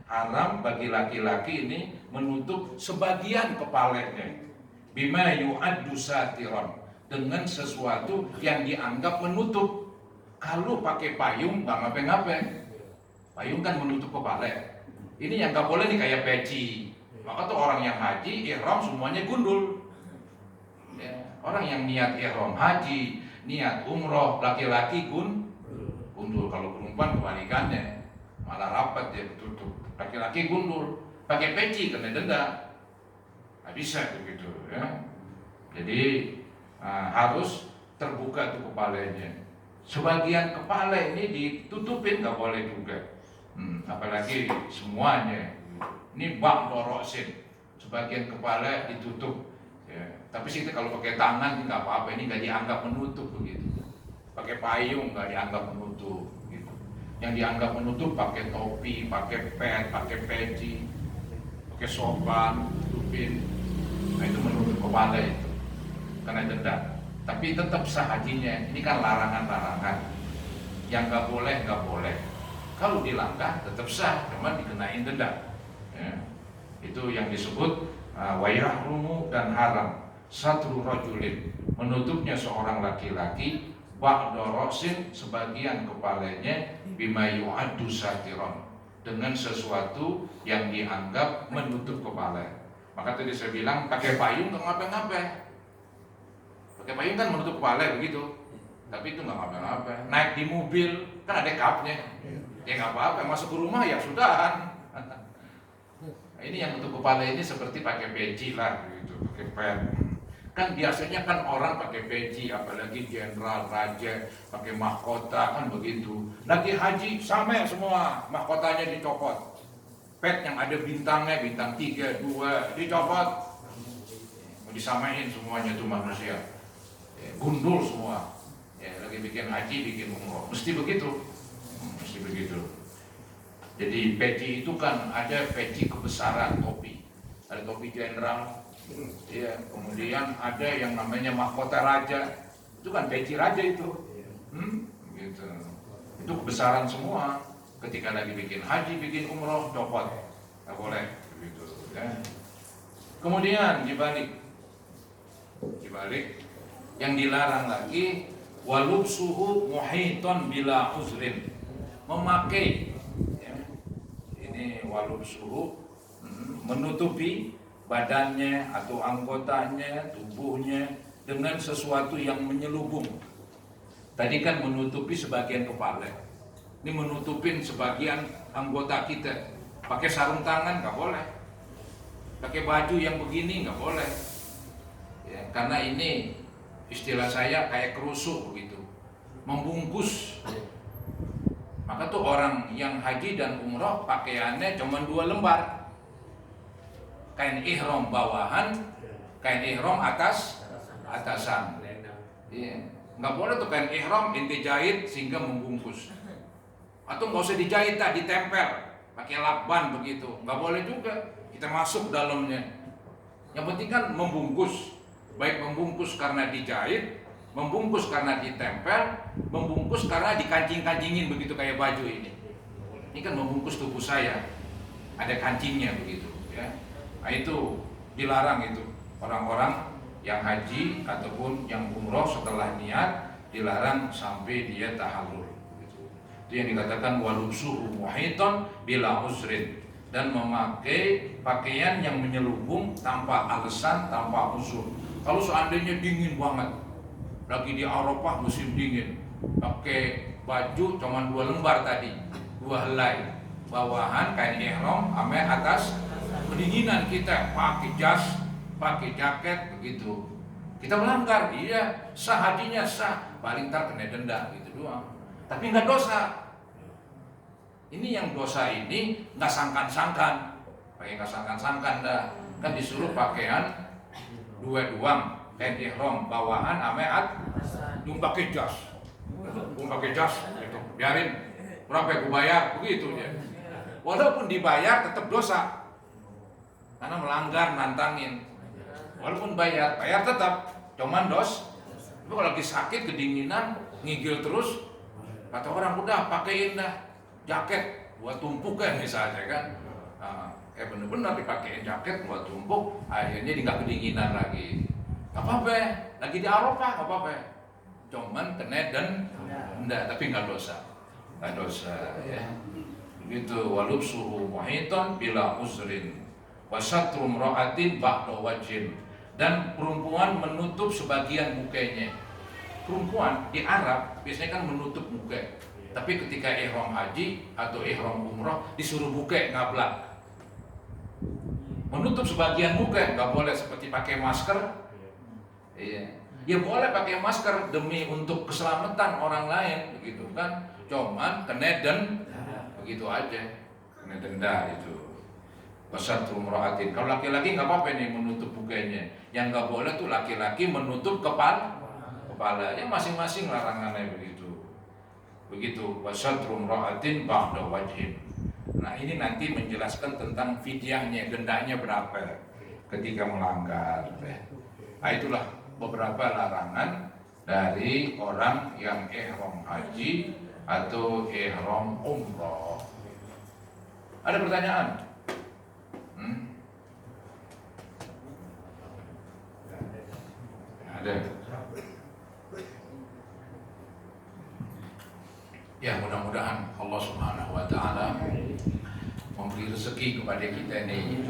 Haram bagi laki-laki ini menutup sebagian kepalanya. Bima yu'addu satiron, dengan sesuatu yang dianggap menutup. Kalau pakai payung nggak ngapain-ngapain. Payung kan menutup kepala. Ini yang nggak boleh nih kayak peci. Maka tuh orang yang haji ihram semuanya gundul. Ya, orang yang niat ihram haji, niat umroh laki-laki gundul, kalau perempuan kebalikannya malah rapat dia tutup, laki-laki gundul, pakai peci kena denda, nggak bisa begitu ya. Jadi harus terbuka tuh kepalanya. Sebagian kepala ini ditutupin nggak boleh juga, apalagi semuanya. Ini bak dorosin, sebagian kepala ditutup. Ya. Tapi sih kalau pakai tangan nggak apa-apa, ini nggak dianggap menutup begitu. Pakai payung nggak dianggap menutup. Gitu. Yang dianggap menutup pakai topi, pakai pet, pakai peci, pakai sopan, tutupin. Nah itu menutup kepala itu, karena denda. Tapi tetap sah hajinya. Ini kan larangan-larangan. Yang nggak boleh. Kalau dilanggar tetap sah, cuma dikenain denda. Ya. Itu yang disebut wayahrumu dan haram satru rajulin, menutupnya seorang laki-laki ba'dorosin sebagian kepalanya bima yu'addu satiron, dengan sesuatu yang dianggap menutup kepala. Maka tadi saya bilang pakai payung nggak ngapa-ngapa. Pakai payung kan menutup kepala begitu, tapi itu nggak ngapa-ngapa. Naik di mobil kan ada kapnya, ya nggak apa-apa. Masuk ke rumah ya sudahan. Nah, ini yang untuk kepala ini seperti pakai peci lah gitu, pakai pen. Kan biasanya kan orang pakai peci, apalagi jenderal, raja, pakai mahkota kan begitu. Lagi haji sama semua, mahkotanya dicopot. Pet yang ada bintangnya, bintang 3, 2 dicopot. Mau disamain semuanya tuh manusia. Ya, gundul semua. Ya, lagi bikin haji, bikin umroh. Mesti begitu. Mesti begitu. Jadi peci itu kan ada peci kebesaran topi, ada topi jenderal, ya. Kemudian ada yang namanya mahkota raja, itu kan peci raja itu, gitu. Itu kebesaran semua. Ketika lagi bikin haji, bikin umroh, copot, nggak boleh, gitu. Ya. Kemudian dibalik, yang dilarang lagi walubsuhu muhiton bila uzrin, memakai walub suhu, menutupi badannya atau anggotanya, tubuhnya dengan sesuatu yang menyelubung. Tadi kan menutupi sebagian kepala, ini menutupin sebagian anggota kita. Pakai sarung tangan nggak boleh, pakai baju yang begini nggak boleh, ya, karena ini istilah saya kayak kerusuk begitu, membungkus. Maka tuh orang yang haji dan umroh pakaiannya cuma 2 lembar. Kain ihram bawahan, kain ihram atasan. Iya. Nggak boleh tuh kain ihram inti jahit sehingga membungkus. Atau nggak usah dijahit, ditempel, pakai lakban begitu. Nggak boleh juga. Kita masuk dalamnya. Yang penting kan membungkus. Baik membungkus karena dijahit, membungkus karena ditempel, membungkus karena dikancing-kancingin begitu kayak baju ini. Ini kan membungkus tubuh saya, ada kancingnya begitu, ya. Nah itu dilarang itu. Orang-orang yang haji ataupun yang umroh setelah niat dilarang sampai dia tahallul. Gitu. Itu yang dikatakan walubsuhu muhiton bila usrin, dan memakai pakaian yang menyelubung tanpa alasan, tanpa uzur. Kalau seandainya dingin banget, lagi di Arafah musim dingin, pakai baju cuma 2 lembar tadi, 2 helai, bawahan kain ihram, ame atas, kedinginan kita pakai jas, pakai jaket begitu, kita melanggar, iya sah hajinya sah, paling ntar kena denda gitu doang, tapi nggak dosa. Ini yang dosa ini nggak sangkan-sangkan, pakai nggak sangkan-sangkan dah, kan disuruh pakaian 2 doang. Kain ihram bawahan ameat, pakai jas, gitu. Biarin berapa yang gue bayar, begitu dia. Walaupun dibayar tetap dosa, karena melanggar, nantangin. Walaupun bayar tetap, cuman dos. Tapi kalau lagi sakit, kedinginan, ngigil terus, kata orang udah pakein dah jaket buat tumpuk kan misalnya kan. Bener-bener dipakein jaket buat tumpuk, akhirnya dia nggak kedinginan lagi. Gak apa-apa, lagi di Arafah gak apa-apa, cuman kena denda, tapi nggak dosa, ya. Begitu walubsuhu muhiton bila uzrin, wasatru mra'atin ba'da wajhin, dan perempuan menutup sebagian mukanya. perempuan di Arab biasanya kan menutup muka. Tapi ketika ihram haji atau ihram umrah disuruh buka ngablak. Menutup sebagian muka, nggak boleh seperti pakai masker. Iya. Ya boleh pakai masker demi untuk keselamatan orang lain, begitu kan. Cuman kena begitu aja, kena denda itu. Wasatru mura'atin. Kalau laki-laki nggak apa-apa nih menutup mukanya. Yang nggak boleh tuh laki-laki menutup kepala. Ya masing-masing larangannya begitu. Begitu. Wasatru mura'atin ba'da wajhin. Nah ini nanti menjelaskan tentang fidyahnya, dendanya berapa ketika melanggar. Nah itulah beberapa larangan dari orang yang ihram haji atau ihram umrah. Ada pertanyaan? Ada. Ya mudah-mudahan Allah Subhanahu wa Ta'ala memberi rezeki kepada kita ini.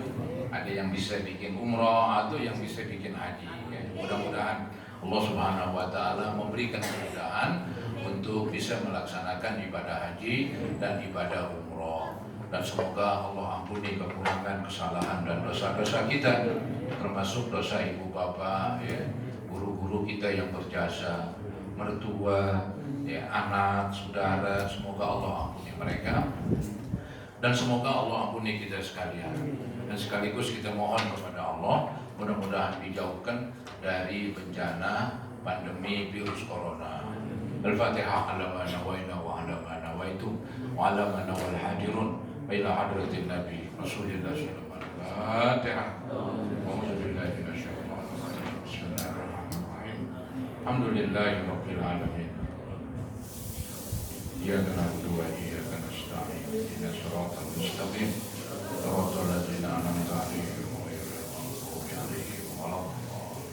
Ada yang bisa bikin umrah atau yang bisa bikin haji. Ya, mudah-mudahan Allah Subhanahu wa Ta'ala memberikan kemudahan untuk bisa melaksanakan ibadah haji dan ibadah umrah. Dan semoga Allah ampuni kekurangan, kesalahan dan dosa-dosa kita, termasuk dosa ibu bapak, ya, guru-guru kita yang berjasa, mertua, ya, anak, saudara. Semoga Allah ampuni mereka. Dan semoga Allah ampuni kita sekalian. Dan sekaligus kita mohon kepada Allah mudah-mudahan dijauhkan dari bencana pandemi virus corona. Al-Fatihah ala ma nawaina wa ala ma nawaitum wa ala ma nawal hadirun wa ila hadratin Nabi Rasulullah sallallahu alaihi wasallam. Al-Fatihah. A'udzu billahi minasyaitonir rajim. Bismillahirrahmanirrahim. Alhamdulillahi rabbil alamin. Iyyaka na'budu wa iyyaka nasta'in. Ihdinas siratal mustaqim. Siratal ladzina an'amta 'alaihim ghairil maghdubi 'alaihim waladdallin.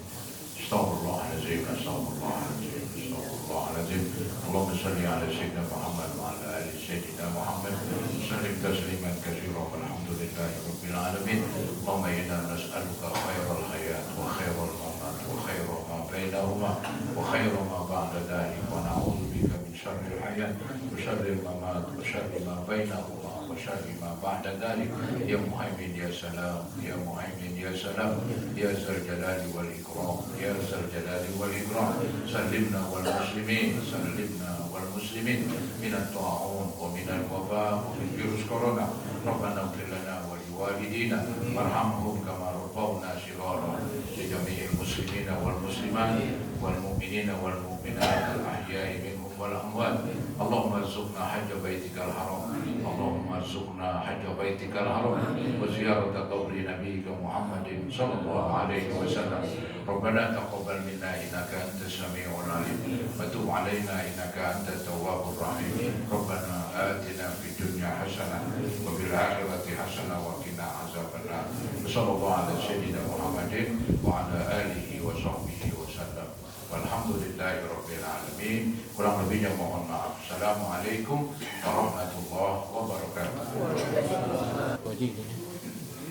Astaghfirullahaladzim, astaghfirullahaladzim, astaghfirullahaladzim. Allahumma salli ala sayyidina Muhammad wa ala ali sayyidina Muhammad. Sallim tasliman katsiran walhamdulillahi rabbil alamin. Allahumma inna nas'aluka khairal hayat wa khairal mamat wa khairal ma bainahuma wa khairal ma ba'da dhalik wa na'udzu bika min syarril hayat wa syarril mamat wa syarri ma bainahuma wa syarri ma ba'da dhalik. Ya Muhaimin ya Salam, ya Muhaimin ya Salam, ya Zal Jalali wal Ikram, ya Zal Jalali wal Ikram. Sallimna wal muslimin, sallimna wal muslimin minat ta'un wa minal waba wa min virus corona. Rabbana ighfir lana wa liwalidina warhamhum kama rabbawna shighara. Li jami'il muslimina wal muslimat wal mu'minina wal mu'minat al ahya'i minhum wal amwat. Allahumma arzuqna hajja baitikal haram. Allahumma arzuqna hajja baitikal haram wa ziyarata qabri nabiyyika Muhammadin sallallahu alaihi wasallam. Rabbana taqabbal minna innaka antas samiul alim wa tub alaina innaka antat tawwabur rahim. Rabbana atina fid dunya hasanah wa fil akhirati hasanah wa qina azabannar. Sallallahu ala sayyidina Muhammadin wa ala alihi wa sahbihi wasallam. Walhamdulillahi rabbil alamin. Kurang lebihnya mohon maaf. Assalamualaikum warahmatullahi wabarakatuh.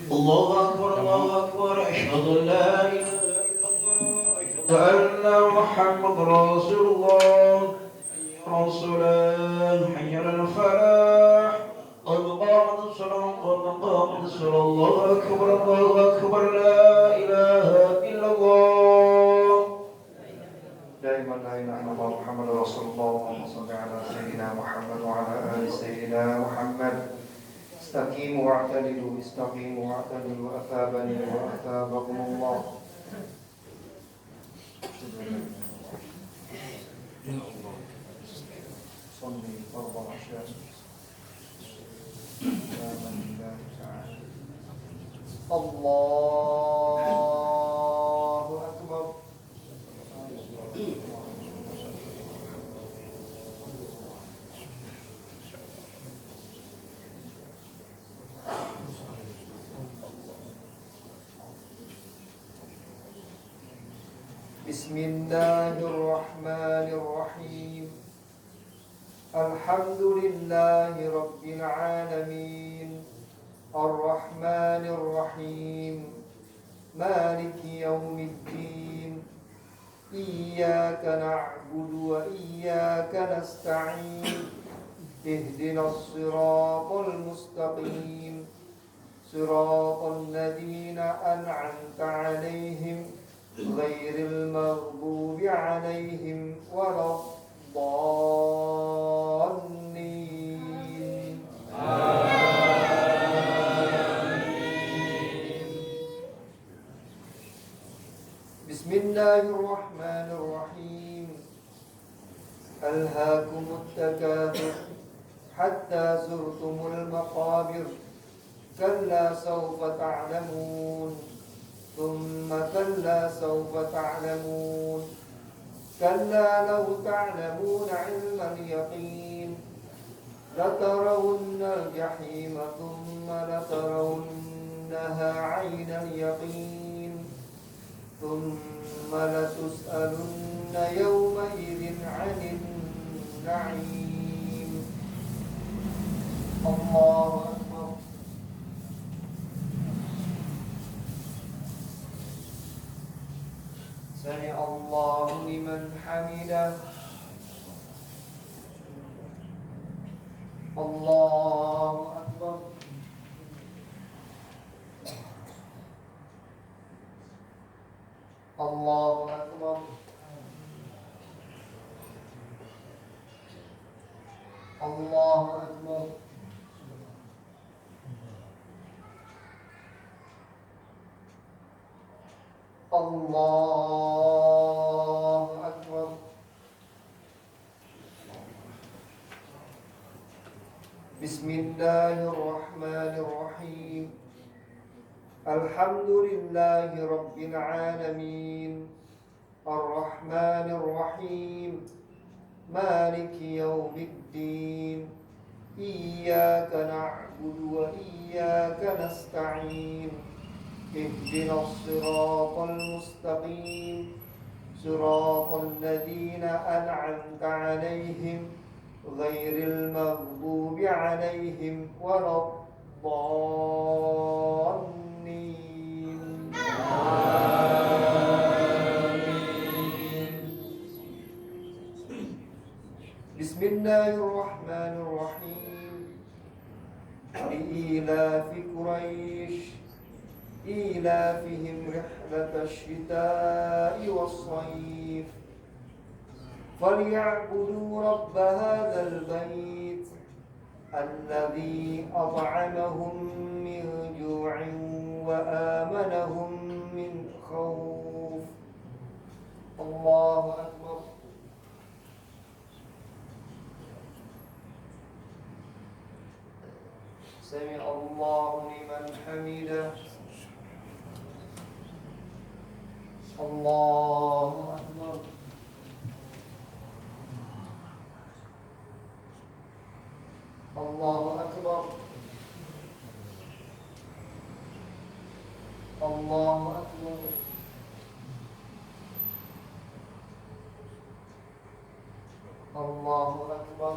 Allahu akbar, Allahu akbar. Asyhadu an la ilaha illallah wa anna Muhammadar Rasulullah. Rasulullah hayya 'alal falah. Qad qamatis salat, qad qamatis salat. Allahu akbar, Allahu akbar. La ilaha illallah. دائما لا اله الا الله محمد رسول الله. اللهم صل على سيدنا محمد وعلى ال سيدنا محمد. استقيموا واعتدلوا، استقيموا واعتدلوا. اثابني واثابكم الله. صلي فرض العشاء. الله اكبر. بسم الله الرحمن الرحيم. الحمد لله رب العالمين الرحمن الرحيم مالك يوم الدين إياك نعبد وإياك نستعين اهدنا الصراط المستقيم صراط الذين أنعمت عليهم غير المغضوب عليهم ولا الضالين بسم الله الرحمن الرحيم ألهاكم التكاثر حتى زرتم المقابر كلا سوف تعلمون ثم كلا سوف تعلمون كلا لو تعلمون علم اليقين لترون الجحيم ثم لترونها عين اليقين ثم لتسألن يومئذ عن النعيم الله أكبر سمع الله لمن حمده الله أكبر الله أكبر الله أكبر الله أكبر بسم الله الرحمن الرحيم الحمد لله رب العالمين الرحمن الرحيم مالك يوم الدين إياك نعبد وإياك نستعين اهدنا الصراط المستقيم صراط الذين أنعمت عليهم غير المغضوب عليهم ولا الضالين بسم الله الرحمن الرحيم لإيلاف قريش إيلافهم رحلة الشتاء والصيف فليعبدوا رب هذا البيت الذي أطعمهم من جوع وآمنهم من خوف الله أكبر سمع الله لمن حمده الله أكبر الله أكبر الله أكبر الله أكبر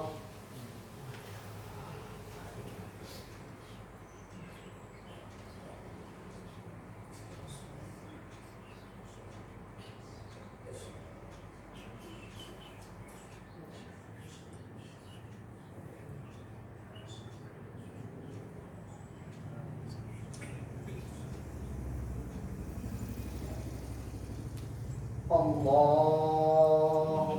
الله أكبر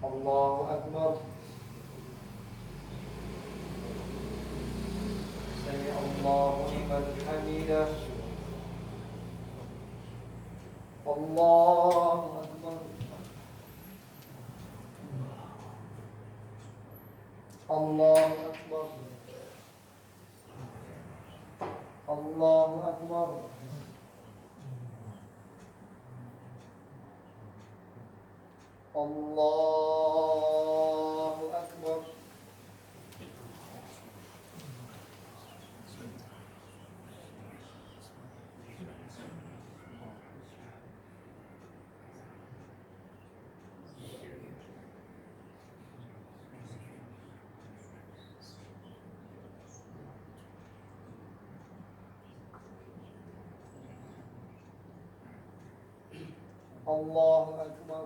الله أكبر سمع الله لمن حمده الله أكبر الله أكبر الله أكبر الله أكبر الله أكبر.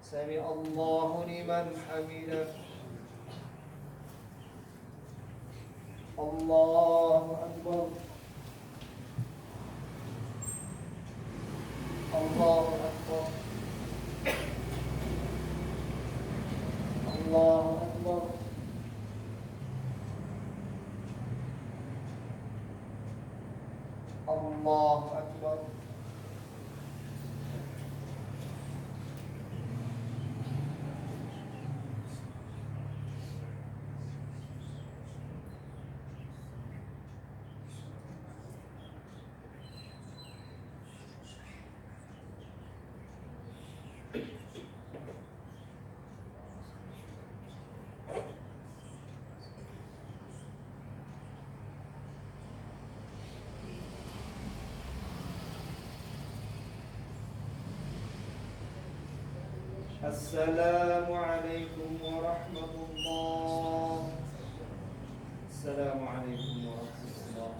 سمع الله لمن حمده. الله أكبر. الله أكبر. الله أكبر. الله أكبر. السلام عليكم ورحمة الله. السلام عليكم ورحمة الله.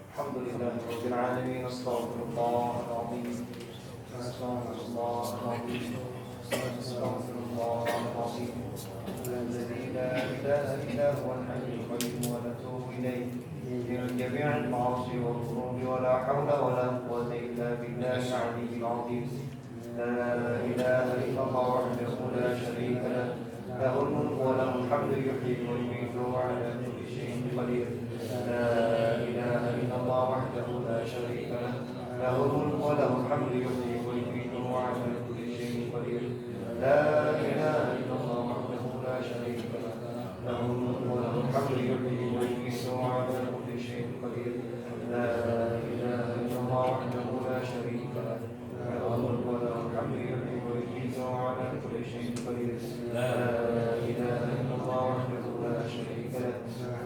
الحمد لله رب العالمين. استغفر الله العظيم. استغفر الله العظيم. استغفر الله العظيم. الذي لا إله إلا هو الحي القيوم ونتوب إليه من جميع المعاصي والذنوب ولا حول ولا قوة إلا بالله العلي العظيم. لا إله إلا الله وحده لا شريك له. له الملك وله الحمد يحيي ويميت وعلى كل شيء قدير. لا إله إلا الله وحده لا شريك له. له الملك وله الحمد يحيي ويميت وعلى كل شيء قدير. لا إله إلا الله وحده لا شريك له. له الملك وله الحمد يحيي ويميت وعلى كل شيء قدير. لا إله إلا الله وحده لا شريك له. له الملك وله الحمد يحيي ويميت وعلى كل شيء قدير. لا إله إلا الله وحده لا شريك له.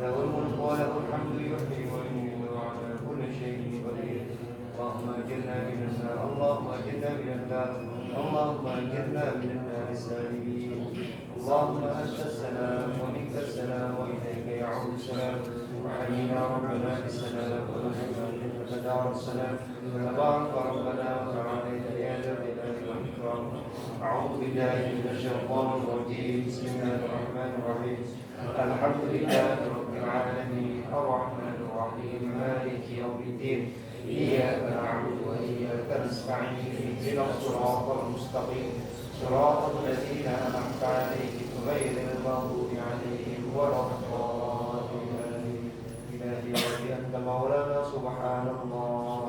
له الملك وله الحمد يحيي ويميت وعلى كل شيء قدير. اللهم أجرنا من النار. اللهم أجرنا من النار. اللهم أجرنا من النار السالمين. اللهم أنت السلام ومنك السلام وإليك يعود السلام. وحيينا ربنا بالسلام ونحن منك دار السلام. تبارك ربنا وتعالى يا ذا الجلال والإكرام. أعوذ بالله من الشيطان الرجيم. بسم الله الرحمن الرحيم. الحمد لله رب العالمين الرحمن الرحيم مالك يوم الدين. إياك نعبد وإياك نستعين. اهدنا الصراط المستقيم صراط الذين أنعمت عليهم غير المغضوب عليهم ولا الضالين. إلهي ربي أنت مولانا سبحان الله.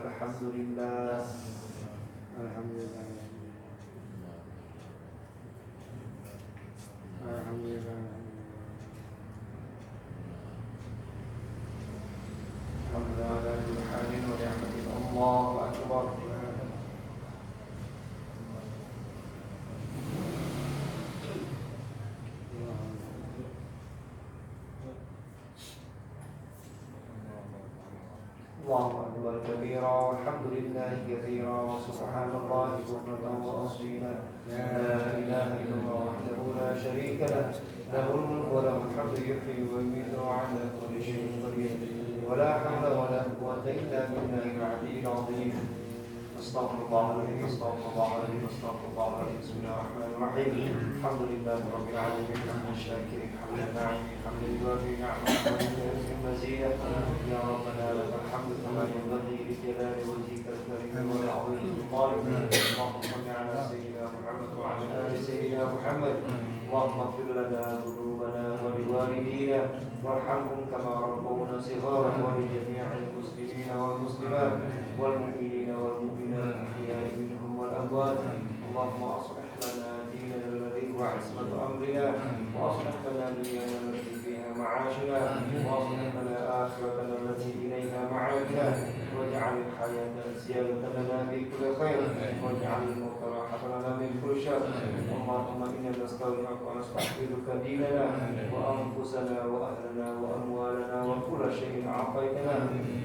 الحمد لله. الحمد لله. الحمد لله. الحمد لله على كل حال ونعمة. الله أكبر. الله أكبر كبيرا والحمد لله كثيرا وسبحان الله بكرة وأصيلا. لا إله إلا الله وحده لا شريك له. له الملك وله الحمد يحيي ويميت وعلى كل شيء قدير. ولا حول ولا قوة إلا بالله العلي العظيم. استغفر الله العظيم. استغفر الله العظيم. استغفر الله العظيم. بسم الله الرحمن الرحيم. الحمد لله رب العالمين حمد الشاكرين حمد الناعمين حمد الوافي نعمه ويكفي المزيد. يا ربنا لك الحمد كما ينبغي لجلال وجهك الكريم ولعظيم سلطانك. اللهم صل على سيدنا محمد وعلى ال سيدنا محمد. اللهم اغفر لنا ذنوبنا ولوالدينا وارحمهم كما ربونا صغارا ولجميع المسلمين والمسلمات والمؤمنين والمؤمنات الأحياء منهم والأموات. اللهم أصلح لنا ديننا الذي هو عصمة أمرنا وأصلح لنا دنيانا التي فيها معاشنا وأصلح لنا آخرتنا التي إليها معادنا واجعل واجعل الحياة زيادة لنا في كل خير واجعل الموت راحة لنا من كل شر اللهم إنا نستغفرك ونستغفرك ديننا وأنفسنا وأهلنا وأموالنا وكل شيء أعطيتنا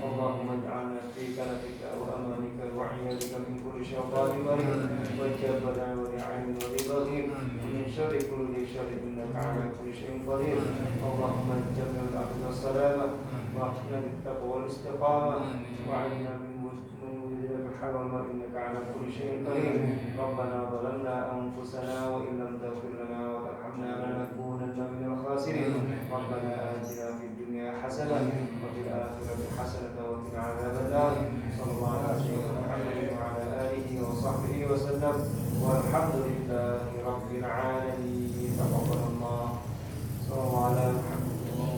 اللهم اجعلنا في كنفك وأمانك وعيادك من كل شيطان مريض وجبنا ولعين ولبغيض ومن شر كل ذي شر إنك على كل شيء قدير اللهم اجعلنا العبد السلامة واحفظنا بالتقوى والاستقامة وعلنا من وجود الحرم إنك على كل شيء قدير ربنا ظلمنا أنفسنا وإن لم تغفر لنا وترحمنا لنكونن من الخاسرين ربنا آتنا في الدنيا حسنة